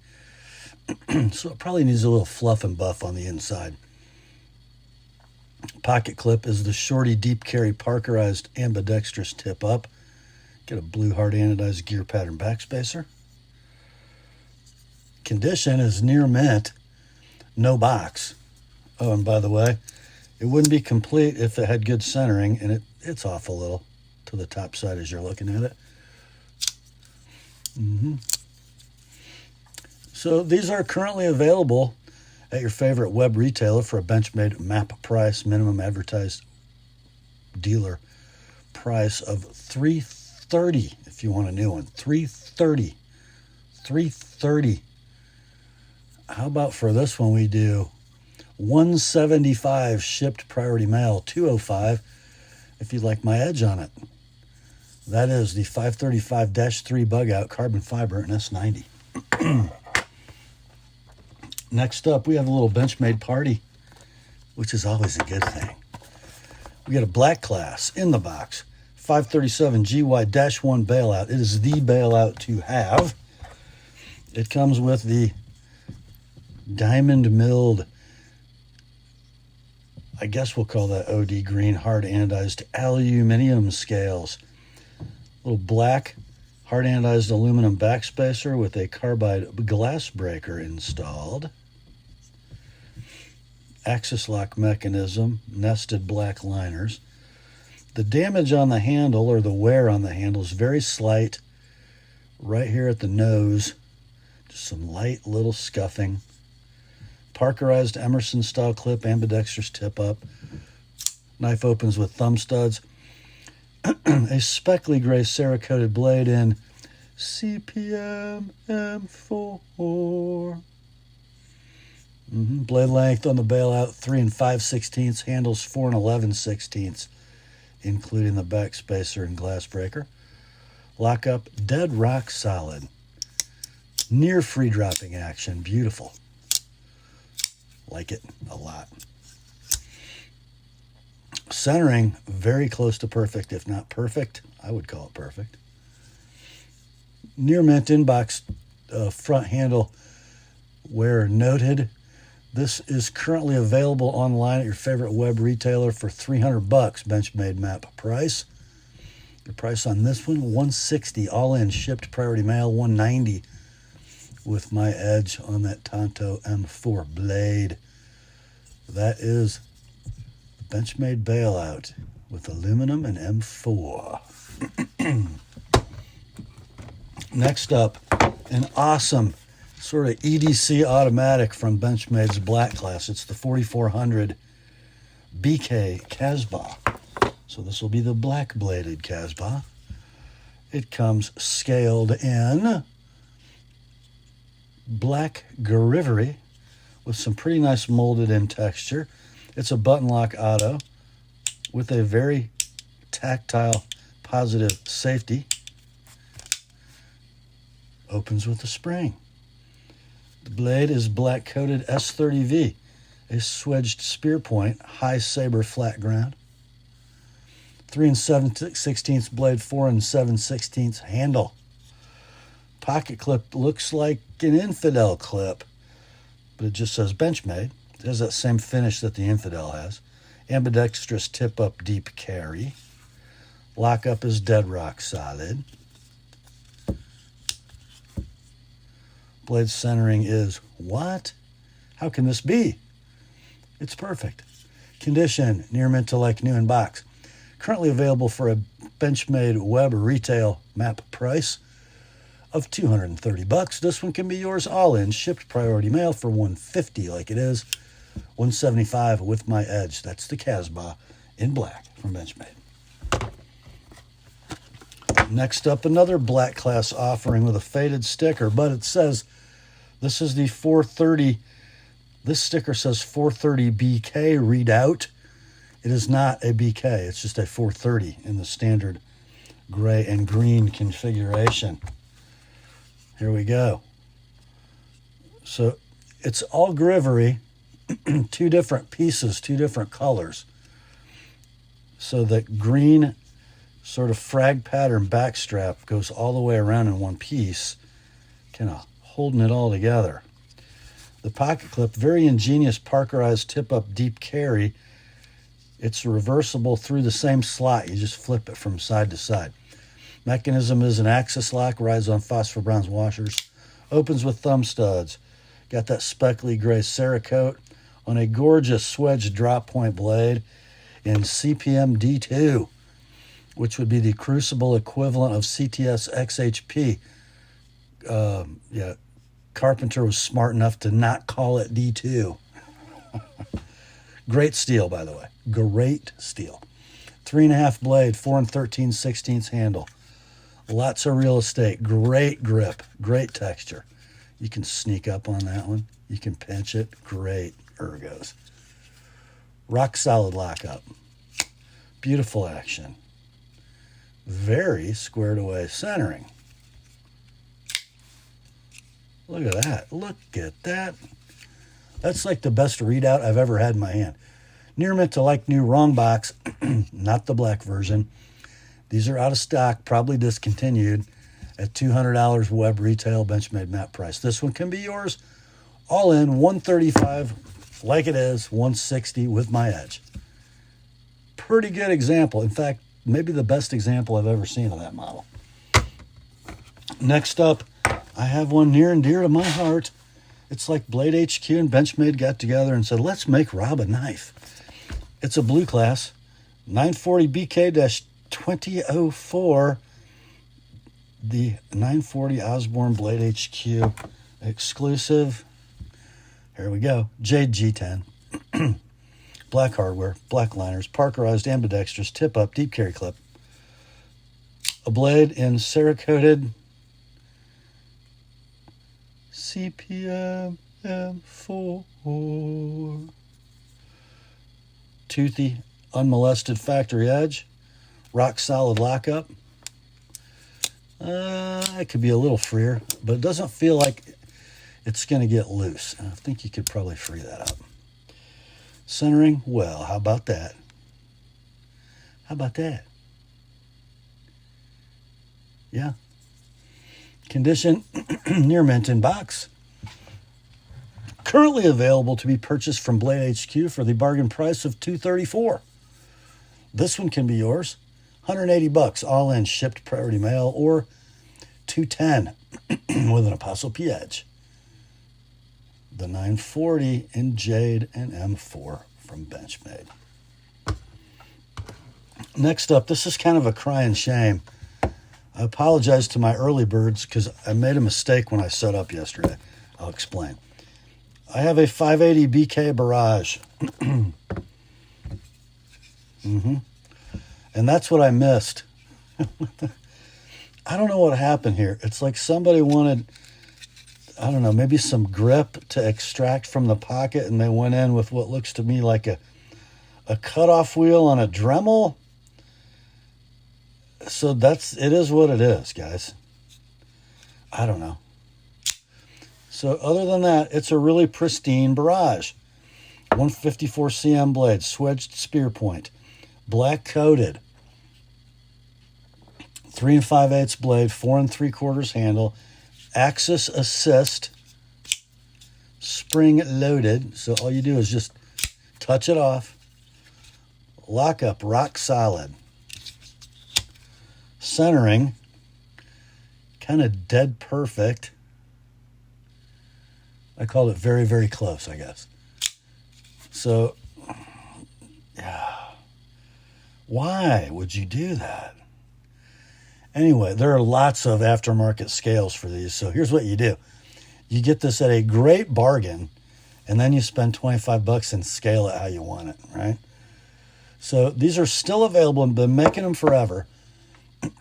So it probably needs a little fluff and buff on the inside. Pocket clip is the shorty deep carry parkerized ambidextrous tip up. Get a blue hard anodized gear pattern backspacer. Condition is near mint, no box. Oh, and by the way, it wouldn't be complete if it had good centering, and it's off a little to the top side as you're looking at it. So these are currently available at your favorite web retailer for a Benchmade map price, minimum advertised dealer price of $330 if you want a new one. $330. How about for this one we do $175 shipped priority mail, $205 if you'd like my edge on it. That is the 535-3 Bugout carbon fiber and S90. Next up, we have a little Benchmade party, which is always a good thing. We got a black class in the box, 537 GY-1 Bailout. It is the Bailout to have. It comes with the diamond milled, I guess we'll call that OD green, hard anodized aluminum scales. Little black hard anodized aluminum backspacer with a carbide glass breaker installed. Axis lock mechanism, nested black liners. The damage on the handle, or the wear on the handle, is very slight. Right here at the nose, just some light little scuffing. Parkerized Emerson style clip, ambidextrous tip up. Knife opens with thumb studs. A speckly gray Serr coated blade in CPM M4. Blade length on the Bailout 3 5/16. Handles 4 11/16, including the backspacer and glass breaker. Lockup dead rock solid. Near free dropping action. Beautiful. Like it a lot. Centering very close to perfect, if not perfect. I would call it perfect. Near mint inbox front handle wear noted. This is currently available online at your favorite web retailer for $300 Benchmade map price. The price on this one, $160 all in, shipped priority mail, $190 with my edge on that Tanto M4 blade. That is Benchmade Bailout with aluminum and M4. Next up, an awesome sort of EDC automatic from Benchmade's Black class. It's the 4400 BK Casbah. So this will be the black-bladed Casbah. It comes scaled in black Gerber with some pretty nice molded in texture. It's a button lock auto with a very tactile positive safety. Opens with a spring. The blade is black coated S30V, a swedged spear point, high saber flat ground. 3 7/16 blade, 4 7/16 handle. Pocket clip looks like an Infidel clip, but it just says Benchmade. It has that same finish that the Infidel has. Ambidextrous tip-up deep carry. Lockup is dead rock solid. Blade centering is what? How can this be? It's perfect. Condition, near mint to like new in box. Currently available for a Benchmade web or retail map price of $230. This one can be yours all in, shipped priority mail for $150 like it is. $175 with my edge. That's the Casbah in black from Benchmade. Next up, another black class offering with a faded sticker, but it says this is the 430. This sticker says 430 BK readout. It is not a BK. It's just a 430 in the standard gray and green configuration. Here we go. So it's all Gerber, two different pieces, two different colors. So that green sort of frag pattern backstrap goes all the way around in one piece, kind of holding it all together. The pocket clip, very ingenious Parkerized tip-up deep carry. It's reversible through the same slot. You just flip it from side to side. Mechanism is an axis lock, rides on phosphor bronze washers. Opens with thumb studs. Got that speckly gray Cerakote on a gorgeous swedge drop point blade in CPM D2, which would be the crucible equivalent of CTS XHP. Carpenter was smart enough to not call it D2. Great steel, by the way. Great steel. 3.5 blade, 4 13/16 handle. Lots of real estate. Great grip. Great texture. You can sneak up on that one. You can pinch it. Great ergos. Rock solid lockup. Beautiful action. Very squared away centering. Look at that. Look at that. That's like the best readout I've ever had in my hand. Near mint to like new, wrong box. Not the black version. These are out of stock, probably discontinued at $200 web retail Benchmade map price. This one can be yours all in, $135 like it is, $160 with my edge. Pretty good example. In fact, maybe the best example I've ever seen of that model. Next up, I have one near and dear to my heart. It's like Blade HQ and Benchmade got together and said, let's make Rob a knife. It's a blue class, 940 BK-2004, the 940 Osborne Blade HQ exclusive. Here we go. Jade G10. Black hardware, black liners, Parkerized ambidextrous, tip-up, deep carry clip. A blade in Cerakoted CPM M4. Toothy, unmolested factory edge. Rock solid lockup. It could be a little freer, but it doesn't feel like it's going to get loose. I think you could probably free that up. Centering, well, how about that? How about that? Yeah. Condition, near mint in box. Currently available to be purchased from Blade HQ for the bargain price of $234. This one can be yours. $180 all in, shipped priority mail, or $210 with an Apostle P edge. The 940 in Jade and M4 from Benchmade. Next up, this is kind of a crying shame. I apologize to my early birds because I made a mistake when I set up yesterday. I'll explain. I have a 580 BK Barrage. And that's what I missed. I don't know what happened here. It's like somebody wanted, I don't know, maybe some grip to extract from the pocket, and they went in with what looks to me like a cutoff wheel on a Dremel. So it is what it is, guys. I don't know. So other than that, it's a really pristine barrage. 154 cm blade, swedged spear point, black coated, 3 5/8 blade, 4 3/4 handle, axis assist, spring loaded. So all you do is just touch it off. Lock up, rock solid. Centering, kind of dead perfect. I called it very, very close, I guess. So, yeah. Why would you do that? Anyway, there are lots of aftermarket scales for these. So here's what you do. You get this at a great bargain, and then you spend $25 and scale it how you want it, right? So these are still available and been making them forever.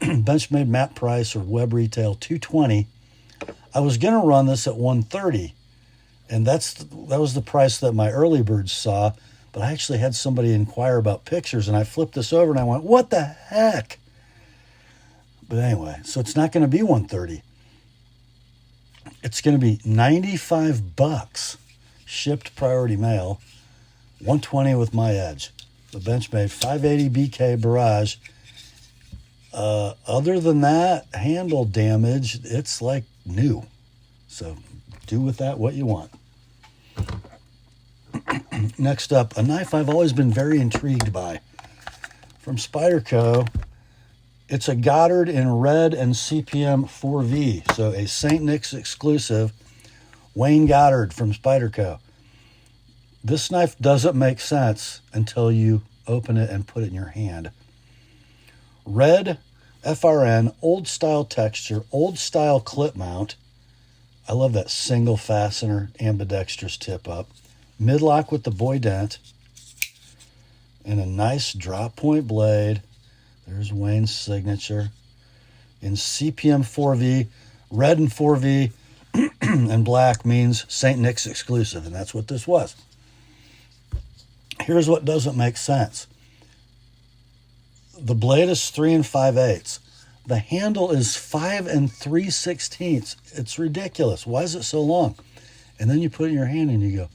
Benchmade map price or web retail $220. I was going to run this at $130, and that was the price that my early birds saw, but I actually had somebody inquire about pictures, and I flipped this over and I went, what the heck? But anyway, so it's not going to be $130. It's going to be $95 shipped priority mail, $120 with my edge. The Benchmade 580 BK Barrage. Other than that, handle damage, it's like new. So do with that what you want. Next up, a knife I've always been very intrigued by. From Spyderco, it's a Goddard in red and CPM 4V. So a St. Nick's exclusive, Wayne Goddard from Spyderco. This knife doesn't make sense until you open it and put it in your hand. Red FRN, old style texture, old style clip mount. I love that single fastener ambidextrous tip up. Midlock with the Bowie dent. And a nice drop point blade. There's Wayne's signature. In CPM 4V, red and 4V and black means St. Nick's exclusive, and that's what this was. Here's what doesn't make sense. The blade is 3 5/8. The handle is 5 3/16. It's ridiculous. Why is it so long? And then you put it in your hand and you go,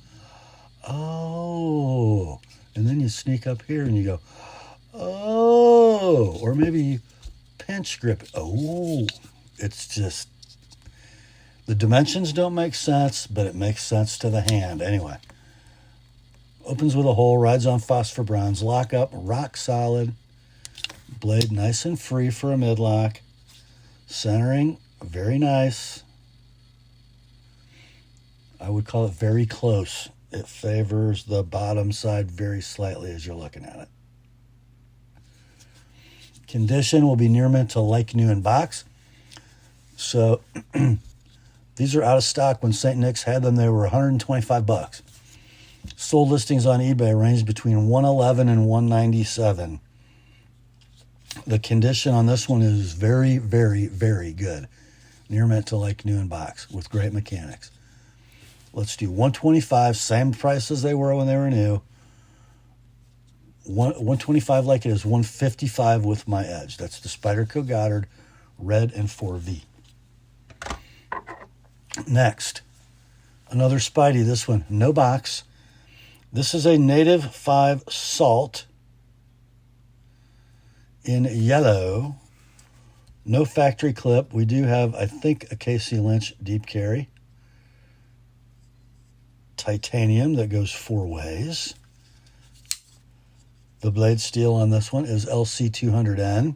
oh. And then you sneak up here and you go, oh. Or maybe you pinch grip. Oh. It's just, the dimensions don't make sense, but it makes sense to the hand. Anyway. Opens with a hole, rides on phosphor bronze, lock up, rock solid. Blade nice and free for a midlock. Centering, very nice. I would call it very close. It favors the bottom side very slightly as you're looking at it. Condition will be near mint to like new in box. So these are out of stock. When St. Nick's had them, they were $125. Sold listings on eBay range between $111 and $197. The condition on this one is very, very, very good. Near mint to like new in box with great mechanics. Let's do $125, same price as they were when they were new. $125 like it is, $155 with my edge. That's the Spyderco Goddard, red and 4V. Next, another Spidey. This one, no box. This is a Native 5 Salt in yellow. No factory clip. We do have, I think, a Casey Lynch deep carry. Titanium that goes 4 ways. The blade steel on this one is LC200N.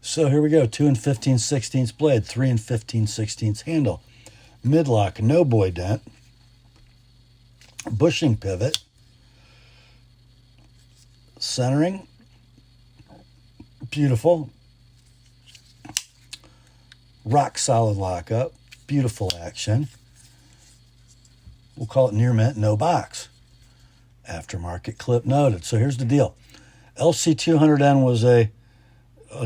So here we go. 2 15/16 blade, 3 15/16 handle, midlock, no boy dent, bushing pivot, centering, beautiful, rock solid lockup, beautiful action. We'll call it near mint, no box. Aftermarket clip noted. So here's the deal. LC200N was a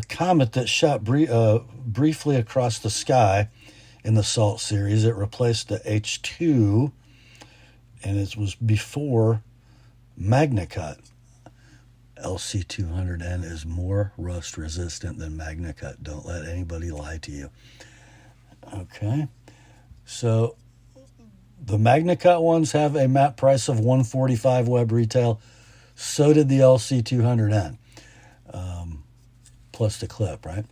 comet that shot briefly across the sky in the Salt series. It replaced the H2, and it was before MagnaCut. LC200N is more rust resistant than MagnaCut. Don't let anybody lie to you. Okay, so the MagnaCut ones have a MAP price of $145 web retail. So did the LC200N, plus the clip, right?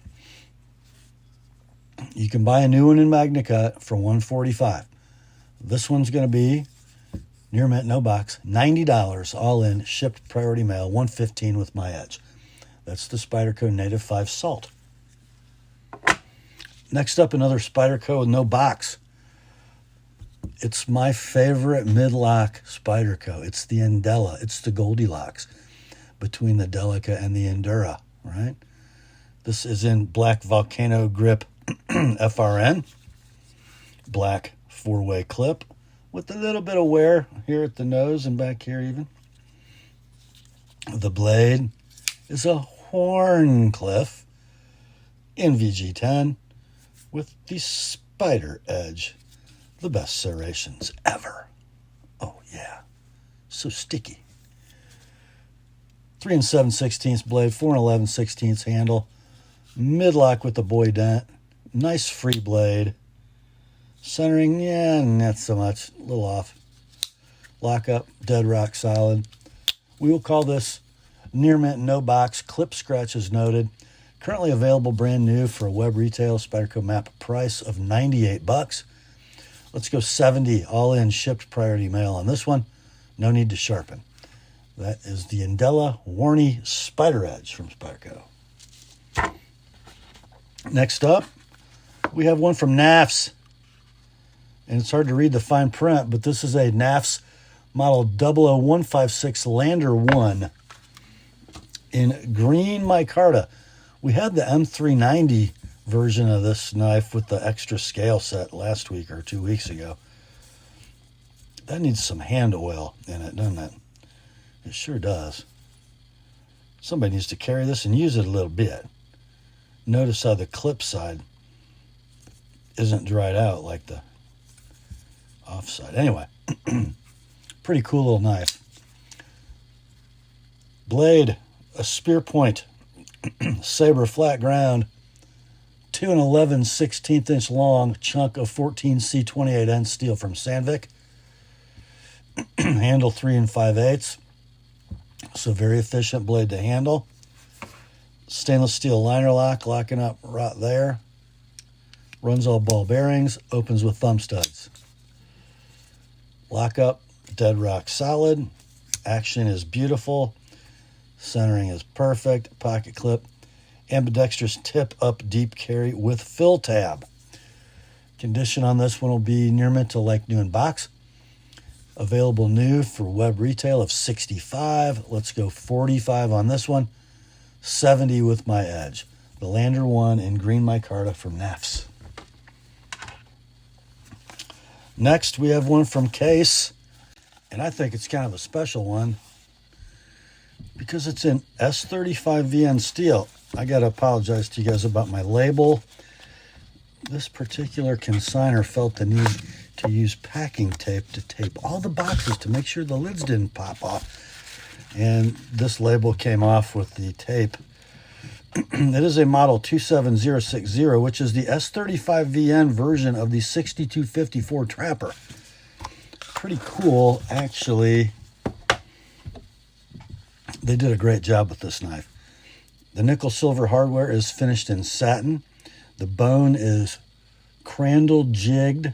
You can buy a new one in MagnaCut for $145. This one's going to be near mint, no box, $90 all in, shipped priority mail, $115 with my edge. That's the Spyderco Native 5 Salt. Next up, another Spyderco with no box. It's my favorite midlock Spyderco. It's the Indela. It's the Goldilocks between the Delica and the Endura, right? This is in black volcano grip FRN, black 4-way clip with a little bit of wear here at the nose and back here even. The blade is a Horncliffe in VG10 with the spider edge. The best serrations ever. Oh, yeah. So sticky. 3 7/16 blade, 4 11/16 handle, midlock with the boy dent, nice free blade. Centering, yeah, not so much, a little off. Lockup, dead rock solid. We will call this near mint, no box, clip scratches noted. Currently available brand new for a web retail Spyderco MAP price of $98. Let's go 70 all in, shipped priority mail on this one. No need to sharpen. That is the Indela Warney Spider Edge from Spyderco. Next up, we have one from NAFS. And it's hard to read the fine print, but this is a NAFS model 00156 Lander 1 in green micarta. We had the M390 version of this knife with the extra scale set last week or 2 weeks ago. That needs some hand oil in it, doesn't it? It sure does. Somebody needs to carry this and use it a little bit. Notice how the clip side isn't dried out like the offside. Anyway, pretty cool little knife. Blade, a spear point, saber flat ground, 2 11/16 long chunk of 14C28N steel from Sandvik. Handle 3 5/8. So very efficient blade to handle. Stainless steel liner lock, locking up right there. Runs all ball bearings, opens with thumb studs. Lockup, dead rock solid. Action is beautiful. Centering is perfect. Pocket clip. Ambidextrous tip up deep carry with fill tab. Condition on this one will be near mint to like new in box. Available new for web retail of $65. Let's go $45 on this one. $70 with my edge. The Lander 1 in green micarta from NAFS. Next, we have one from Case, and I think it's kind of a special one because it's in S35VN steel. I got to apologize to you guys about my label. This particular consignor felt the need to use packing tape to tape all the boxes to make sure the lids didn't pop off. And this label came off with the tape. It is a model 27060, which is the S35VN version of the 6254 Trapper. Pretty cool, actually. They did a great job with this knife. The nickel silver hardware is finished in satin. The bone is crandall jigged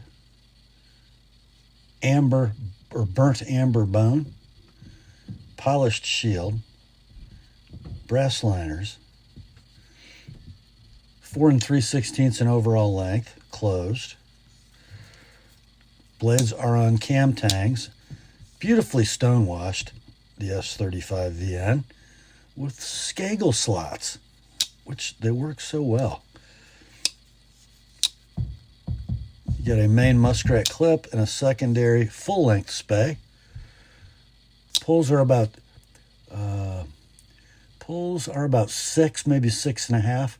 amber or burnt amber bone. Polished shield. Brass liners. 4 3/16 in overall length, closed. Blades are on cam tangs, beautifully stonewashed, the S35VN, with Skagel slots, which they work so well. You get a main muskrat clip and a secondary full-length spay. Pulls are about 6, maybe 6.5.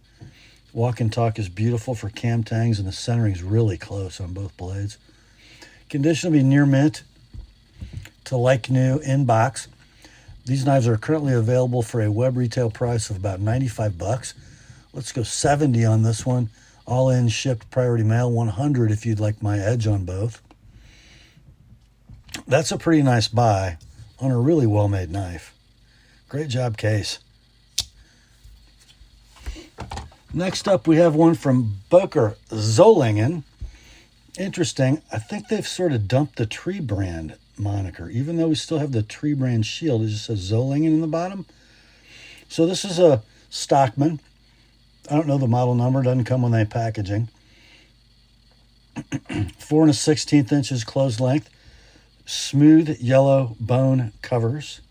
Walk and talk is beautiful for cam tangs, and the centering is really close on both blades. Condition will be near mint to like new in box. These knives are currently available for a web retail price of about $95. Let's go 70 on this one. All in, shipped, priority mail, 100 if you'd like my edge on both. That's a pretty nice buy on a really well-made knife. Great job, Case. Next up, we have one from Boker Zollingen. Interesting. I think they've sort of dumped the Tree brand moniker. Even though we still have the Tree brand shield, it just says Zollingen in the bottom. So this is a Stockman. I don't know the model number. It doesn't come with any packaging. 4 1/16 inches closed length. Smooth yellow bone covers.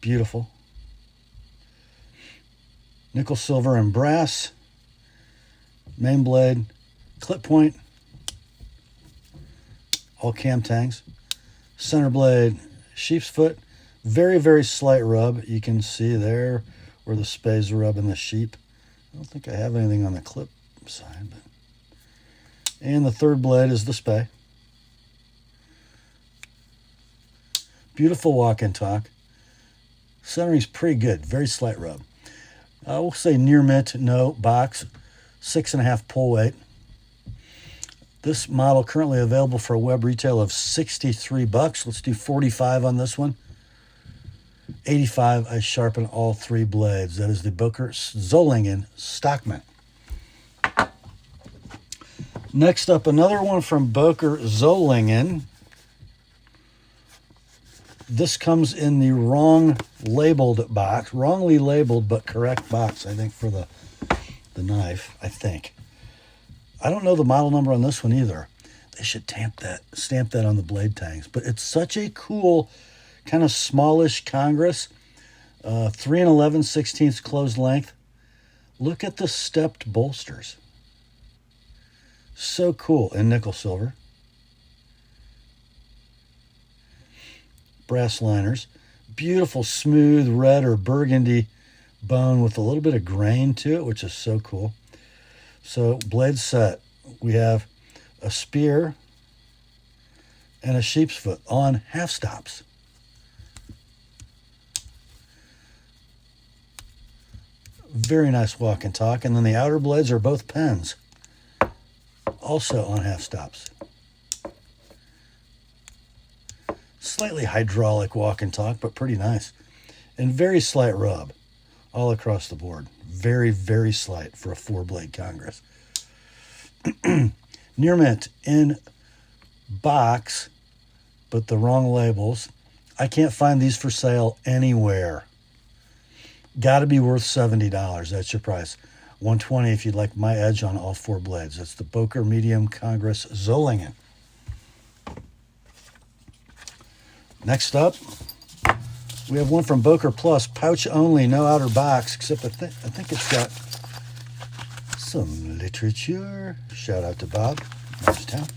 Beautiful. Nickel, silver, and brass. Main blade. Clip point. All cam tangs. Center blade. Sheep's foot. Very, very slight rub. You can see there where the spays rubbing the sheep. I don't think I have anything on the clip side. And the third blade is the spay. Beautiful walk and talk. Centering's pretty good. Very slight rub. We'll say near mint, no box. 6.5 pull weight. This model currently available for a web retail of $63. Let's do 45 on this one. 85, I sharpen all 3 blades. That is the Boker Zollingen Stockman. Next up, another one from Boker Zollingen. This comes in the wrongly labeled but correct box, I think, for the knife, I think. I don't know the model number on this one either. They should stamp that on the blade tangs. But it's such a cool, kind of smallish Congress. 3 11/16 closed length. Look at the stepped bolsters. So cool. And nickel silver. Brass liners. Beautiful, smooth red or burgundy bone with a little bit of grain to it, which is so cool. So, blade set. We have a spear and a sheep's foot on half stops. Very nice walk and talk. And then the outer blades are both pens, also on half stops. Slightly hydraulic walk and talk, but pretty nice. And very slight rub all across the board. Very, very slight for a 4-blade Congress. Near mint in box, but the wrong labels. I can't find these for sale anywhere. Got to be worth $70. That's your price. $120 if you'd like my edge on all 4 blades. That's the Boker Medium Congress Zollingen. Next up, we have one from Boker Plus, pouch only, no outer box, except I think it's got some literature. Shout out to Bob, Marshtown.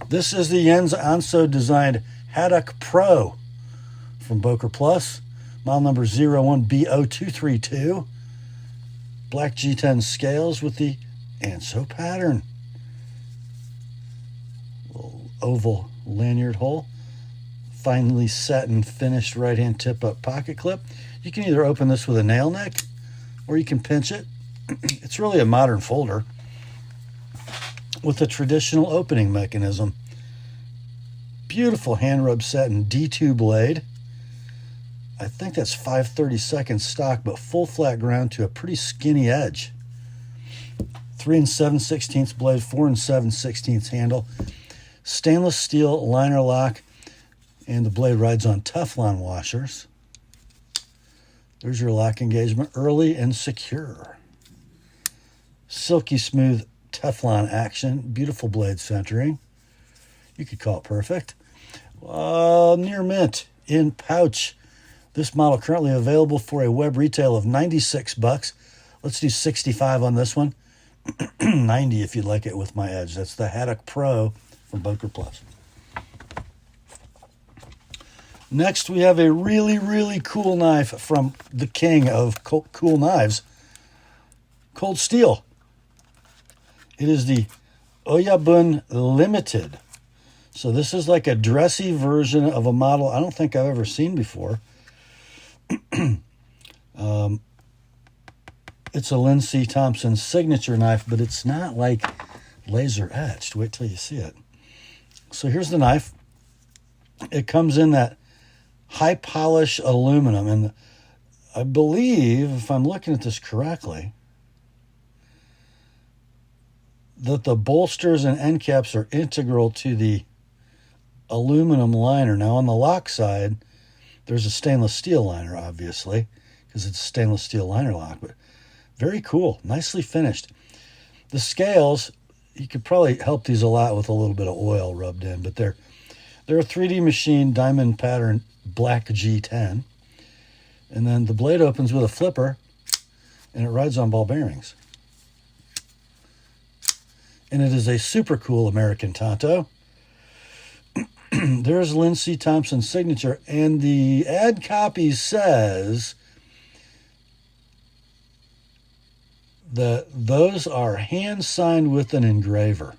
This is the Jens Anso designed Haddock Pro from Boker Plus, model number 01BO232. Black G10 scales with the Anso pattern. Little oval lanyard hole. Finely set and finished right-hand tip-up pocket clip. You can either open this with a nail neck or you can pinch it. It's really a modern folder with a traditional opening mechanism. Beautiful hand rub set and D2 blade. I think that's 5/32 stock, but full flat ground to a pretty skinny edge. 3 7/16 blade, 4 7/16 handle. Stainless steel liner lock, and the blade rides on Teflon washers. There's your lock engagement, early and secure. Silky smooth Teflon action, beautiful blade centering. You could call it perfect. Near mint in pouch. This model currently available for a web retail of $96. Let's do 65 on this one. 90 if you'd like it with my edge. That's the Haddock Pro from Bunker Plus. Next, we have a really, really cool knife from the king of cool knives, Cold Steel. It is the Odium Limited. So this is like a dressy version of a model I don't think I've ever seen before. It's a Lindsey Thompson signature knife, but it's not like laser etched. Wait till you see it. So here's the knife. It comes in that high polish aluminum, and I believe, if I'm looking at this correctly, that the bolsters and end caps are integral to the aluminum liner. Now on the lock side, there's a stainless steel liner, obviously, because it's a stainless steel liner lock, but very cool, nicely finished. The scales, you could probably help these a lot with a little bit of oil rubbed in, but they're a 3D machine diamond pattern black G10. And then the blade opens with a flipper, and it rides on ball bearings. And it is a super cool American Tanto. There's Lindsey Thompson's signature, and the ad copy says that those are hand-signed with an engraver,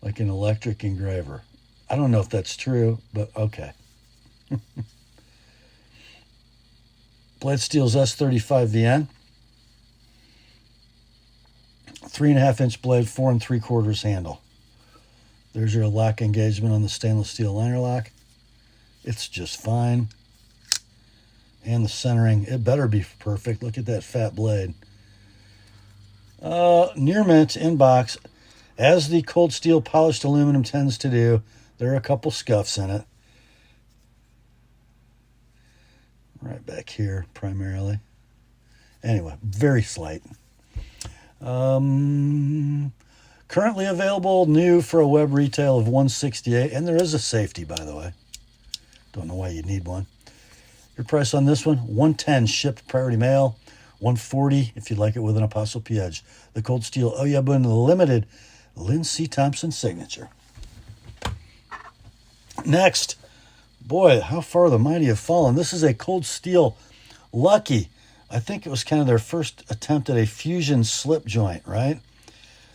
like an electric engraver. I don't know if that's true, but okay. Blade Steel's S35VN. 3.5-inch blade, 4 3/4 handle. There's your lock engagement on the stainless steel liner lock. It's just fine. And the centering, it better be perfect. Look at that fat blade. Near mint in box. As the Cold Steel polished aluminum tends to do, there are a couple scuffs in it. Right back here, primarily. Anyway, very slight. Currently available new for a web retail of $168, and there is a safety, by the way. Don't know why you need one. Your price on this one, $110 shipped priority mail, $140 if you'd like it with an Apostle P edge. The Cold Steel Odium Limited Lindsey Thompson signature. Next, boy, how far the mighty have fallen. This is a Cold Steel Lucky. I think it was kind of their first attempt at a fusion slip joint, right?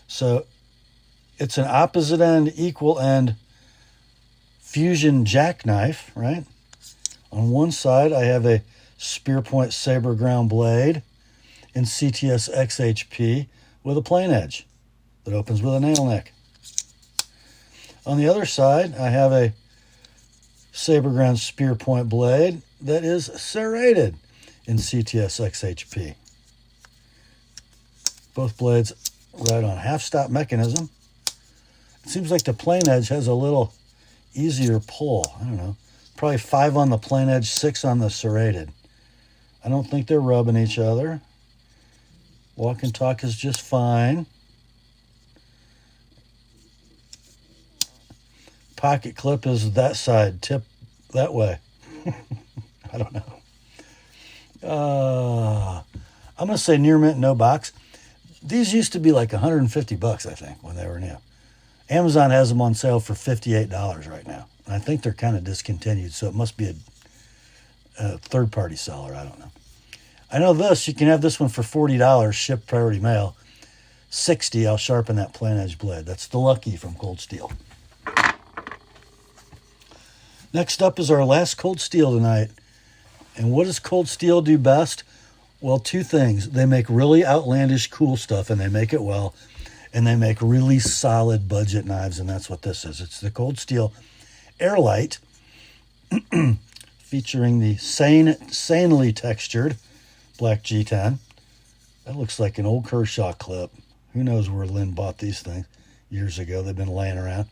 So it's an opposite end, equal end fusion jackknife, right? On one side, I have a spear point saber ground blade in CTS XHP with a plain edge that opens with a nail neck. On the other side, I have a saber ground spear point blade that is serrated in CTS XHP. Both blades ride on half-stop mechanism. It seems like the plain edge has a little easier pull. I don't know. Probably 5 on the plain edge, 6 on the serrated. I don't think they're rubbing each other. Walk and talk is just fine. Pocket clip is that side, tip that way. I don't know. I'm going to say near mint, no box. These used to be like $150, I think, when they were new. Amazon has them on sale for $58 right now. And I think they're kind of discontinued, so it must be a third-party seller. I don't know. I know this. You can have this one for $40, shipped priority mail. $60, I'll sharpen that plain edge blade. That's the Lucky from Cold Steel. Next up is our last Cold Steel tonight. And what does Cold Steel do best? Well, 2 things. They make really outlandish, cool stuff, and they make it well. And they make really solid budget knives, and that's what this is. It's the Cold Steel Airlight, featuring the sanely textured black G10. That looks like an old Kershaw clip. Who knows where Lynn bought these things years ago. They've been laying around.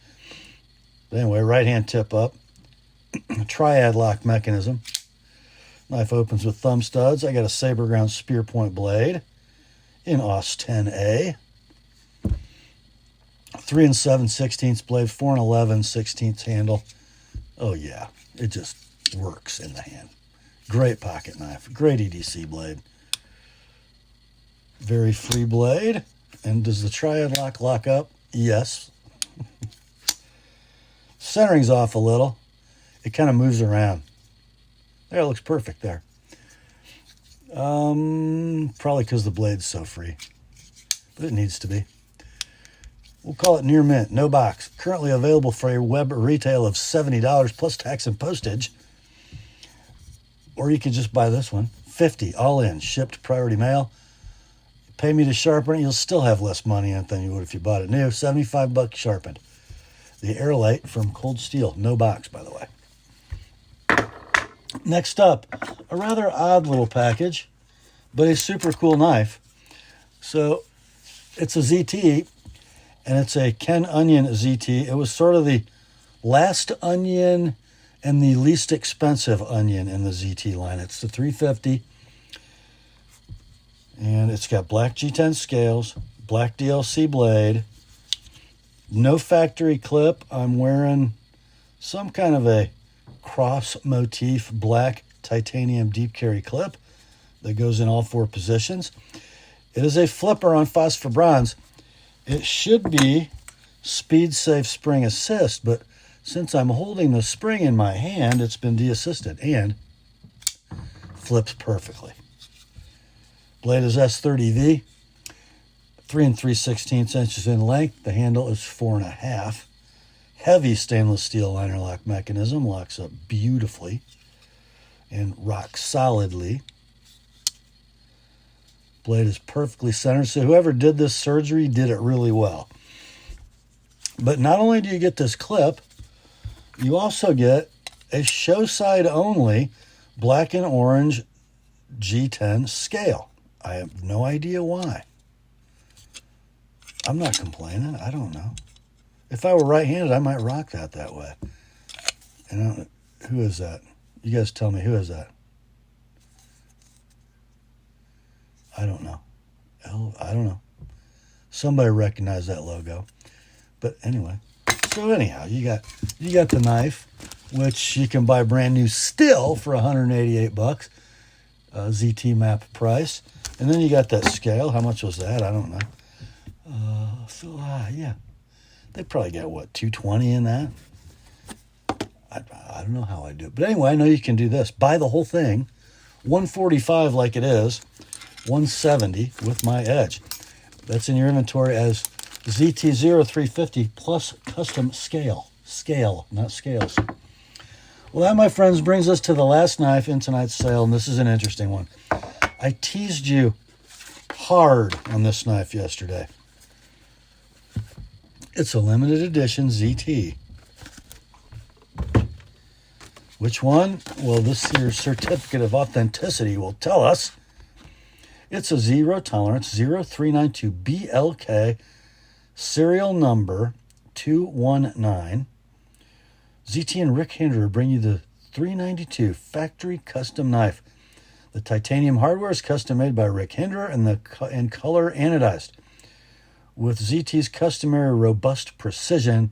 But anyway, right-hand tip up. Triad lock mechanism. Knife opens with thumb studs. I got a saber ground spear point blade in AUS 10A. 3 7/16 blade, 4 11/16 handle. Oh yeah, it just works in the hand. Great pocket knife, great EDC blade. Very free blade. And does the triad lock up? Yes. Centering's off a little. It kind of moves around. There, it looks perfect there. Probably because the blade's so free. But it needs to be. We'll call it near mint, no box. Currently available for a web retail of $70 plus tax and postage. Or you could just buy this one. $50 all in, shipped priority mail. Pay me to sharpen it, you'll still have less money in it than you would if you bought it new. $75 sharpened. The Airlight from Cold Steel. No box, by the way. Next up, a rather odd little package, but a super cool knife. So, it's a ZT, and it's a Ken Onion ZT. It was sort of the last onion and the least expensive onion in the ZT line. It's the 350. And it's got black G10 scales, black DLC blade, no factory clip. I'm wearing some kind of a cross motif black titanium deep carry clip that goes in all 4 positions. It is a flipper on phosphor bronze. It should be speed safe spring assist, but since I'm holding the spring in my hand, it's been de-assisted and flips perfectly. Blade is S30V, 3 3/16 inches in length. The handle is 4.5. Heavy stainless steel liner lock mechanism, locks up beautifully and rocks solidly. Blade is perfectly centered, so whoever did this surgery did it really well. But not only do you get this clip, you also get a show side only black and orange G10 scale. I have no idea why. I'm not complaining. I don't know. If I were right-handed, I might rock that way. And who is that? You guys tell me, who is that? I don't know. I don't know. Somebody recognized that logo. But anyway. So anyhow, you got the knife, which you can buy brand new still for $188. ZT map price. And then you got that scale. How much was that? I don't know. Yeah. They probably got, what, $220 in that? I don't know how I do it. But anyway, I know you can do this. Buy the whole thing. $145 like it is. $170 with my edge. That's in your inventory as ZT0350 plus custom scale. Scale, not scales. Well, that, my friends, brings us to the last knife in tonight's sale, and this is an interesting one. I teased you hard on this knife yesterday. It's a limited edition ZT. Which one? Well, this here certificate of authenticity will tell us. It's a zero tolerance 0392 BLK serial number 219. ZT and Rick Hinderer bring you the 392 factory custom knife. The titanium hardware is custom made by Rick Hinderer and color anodized. With ZT's customary robust precision,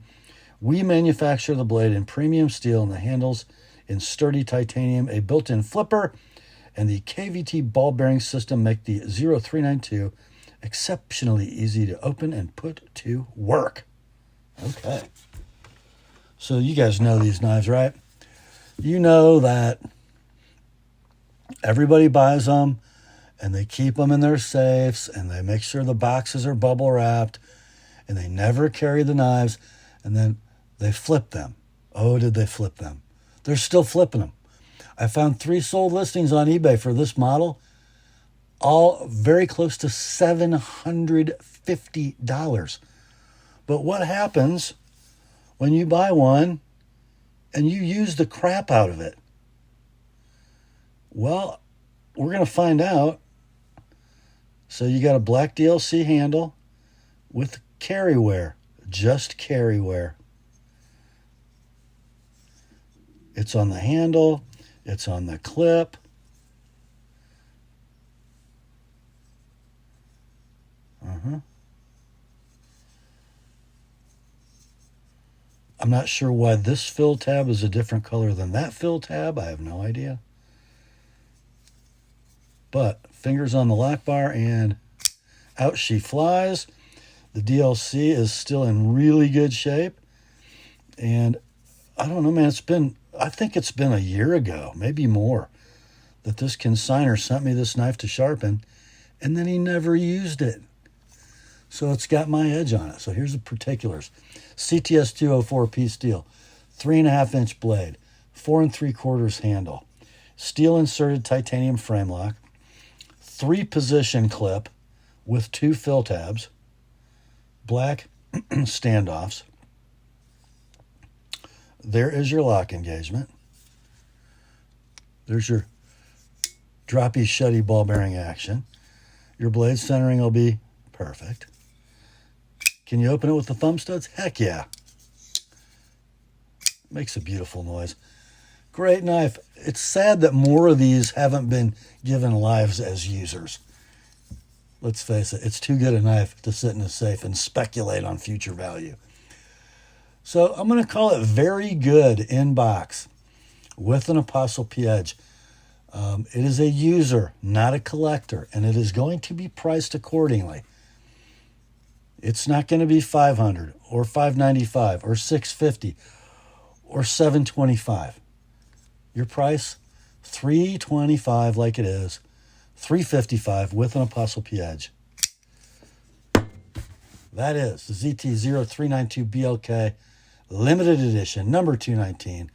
we manufacture the blade in premium steel and the handles in sturdy titanium. A built-in flipper and the KVT ball bearing system make the 0392 exceptionally easy to open and put to work. Okay. So you guys know these knives, right? You know that everybody buys them and they keep them in their safes and they make sure the boxes are bubble wrapped and they never carry the knives and then they flip them. Oh, did they flip them? They're still flipping them. I found 3 sold listings on eBay for this model, all very close to $750. But what happens when you buy one and you use the crap out of it? Well, we're going to find out. So you got a black DLC handle with carry wear, just carry wear. It's on the handle. It's on the clip. I'm not sure why this fill tab is a different color than that fill tab. I have no idea. But fingers on the lock bar and out she flies. The DLC is still in really good shape. And I don't know, man, I think it's been a year ago, maybe more, that this consignor sent me this knife to sharpen, and then he never used it. So it's got my edge on it. So here's the particulars. CTS 204 piece steel, 3.5-inch blade, 4 3/4 handle, steel inserted titanium frame lock, 3-position clip with 2 fill tabs, black standoffs. There is your lock engagement. There's your droppy, shutty ball bearing action. Your blade centering will be perfect. Can you open it with the thumb studs? Heck yeah. Makes a beautiful noise. Great knife. It's sad that more of these haven't been given lives as users. Let's face it, it's too good a knife to sit in a safe and speculate on future value. So I'm going to call it very good in box with an TheApostleP edge. It is a user, not a collector, and it is going to be priced accordingly. It's not going to be $500 or $595 or $650 or $725. Your price, $325 like it is, $355 with an TheApostleP edge. That is the ZT0392 BLK limited edition, number 219,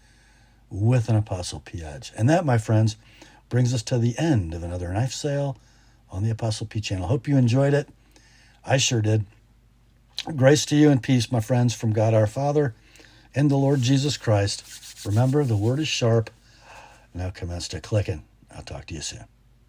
with an TheApostleP edge. And that, my friends, brings us to the end of another knife sale on the TheApostleP channel. Hope you enjoyed it. I sure did. Grace to you and peace, my friends, from God our Father and the Lord Jesus Christ. Remember, the word is sharp. Now commence to clicking. I'll talk to you soon.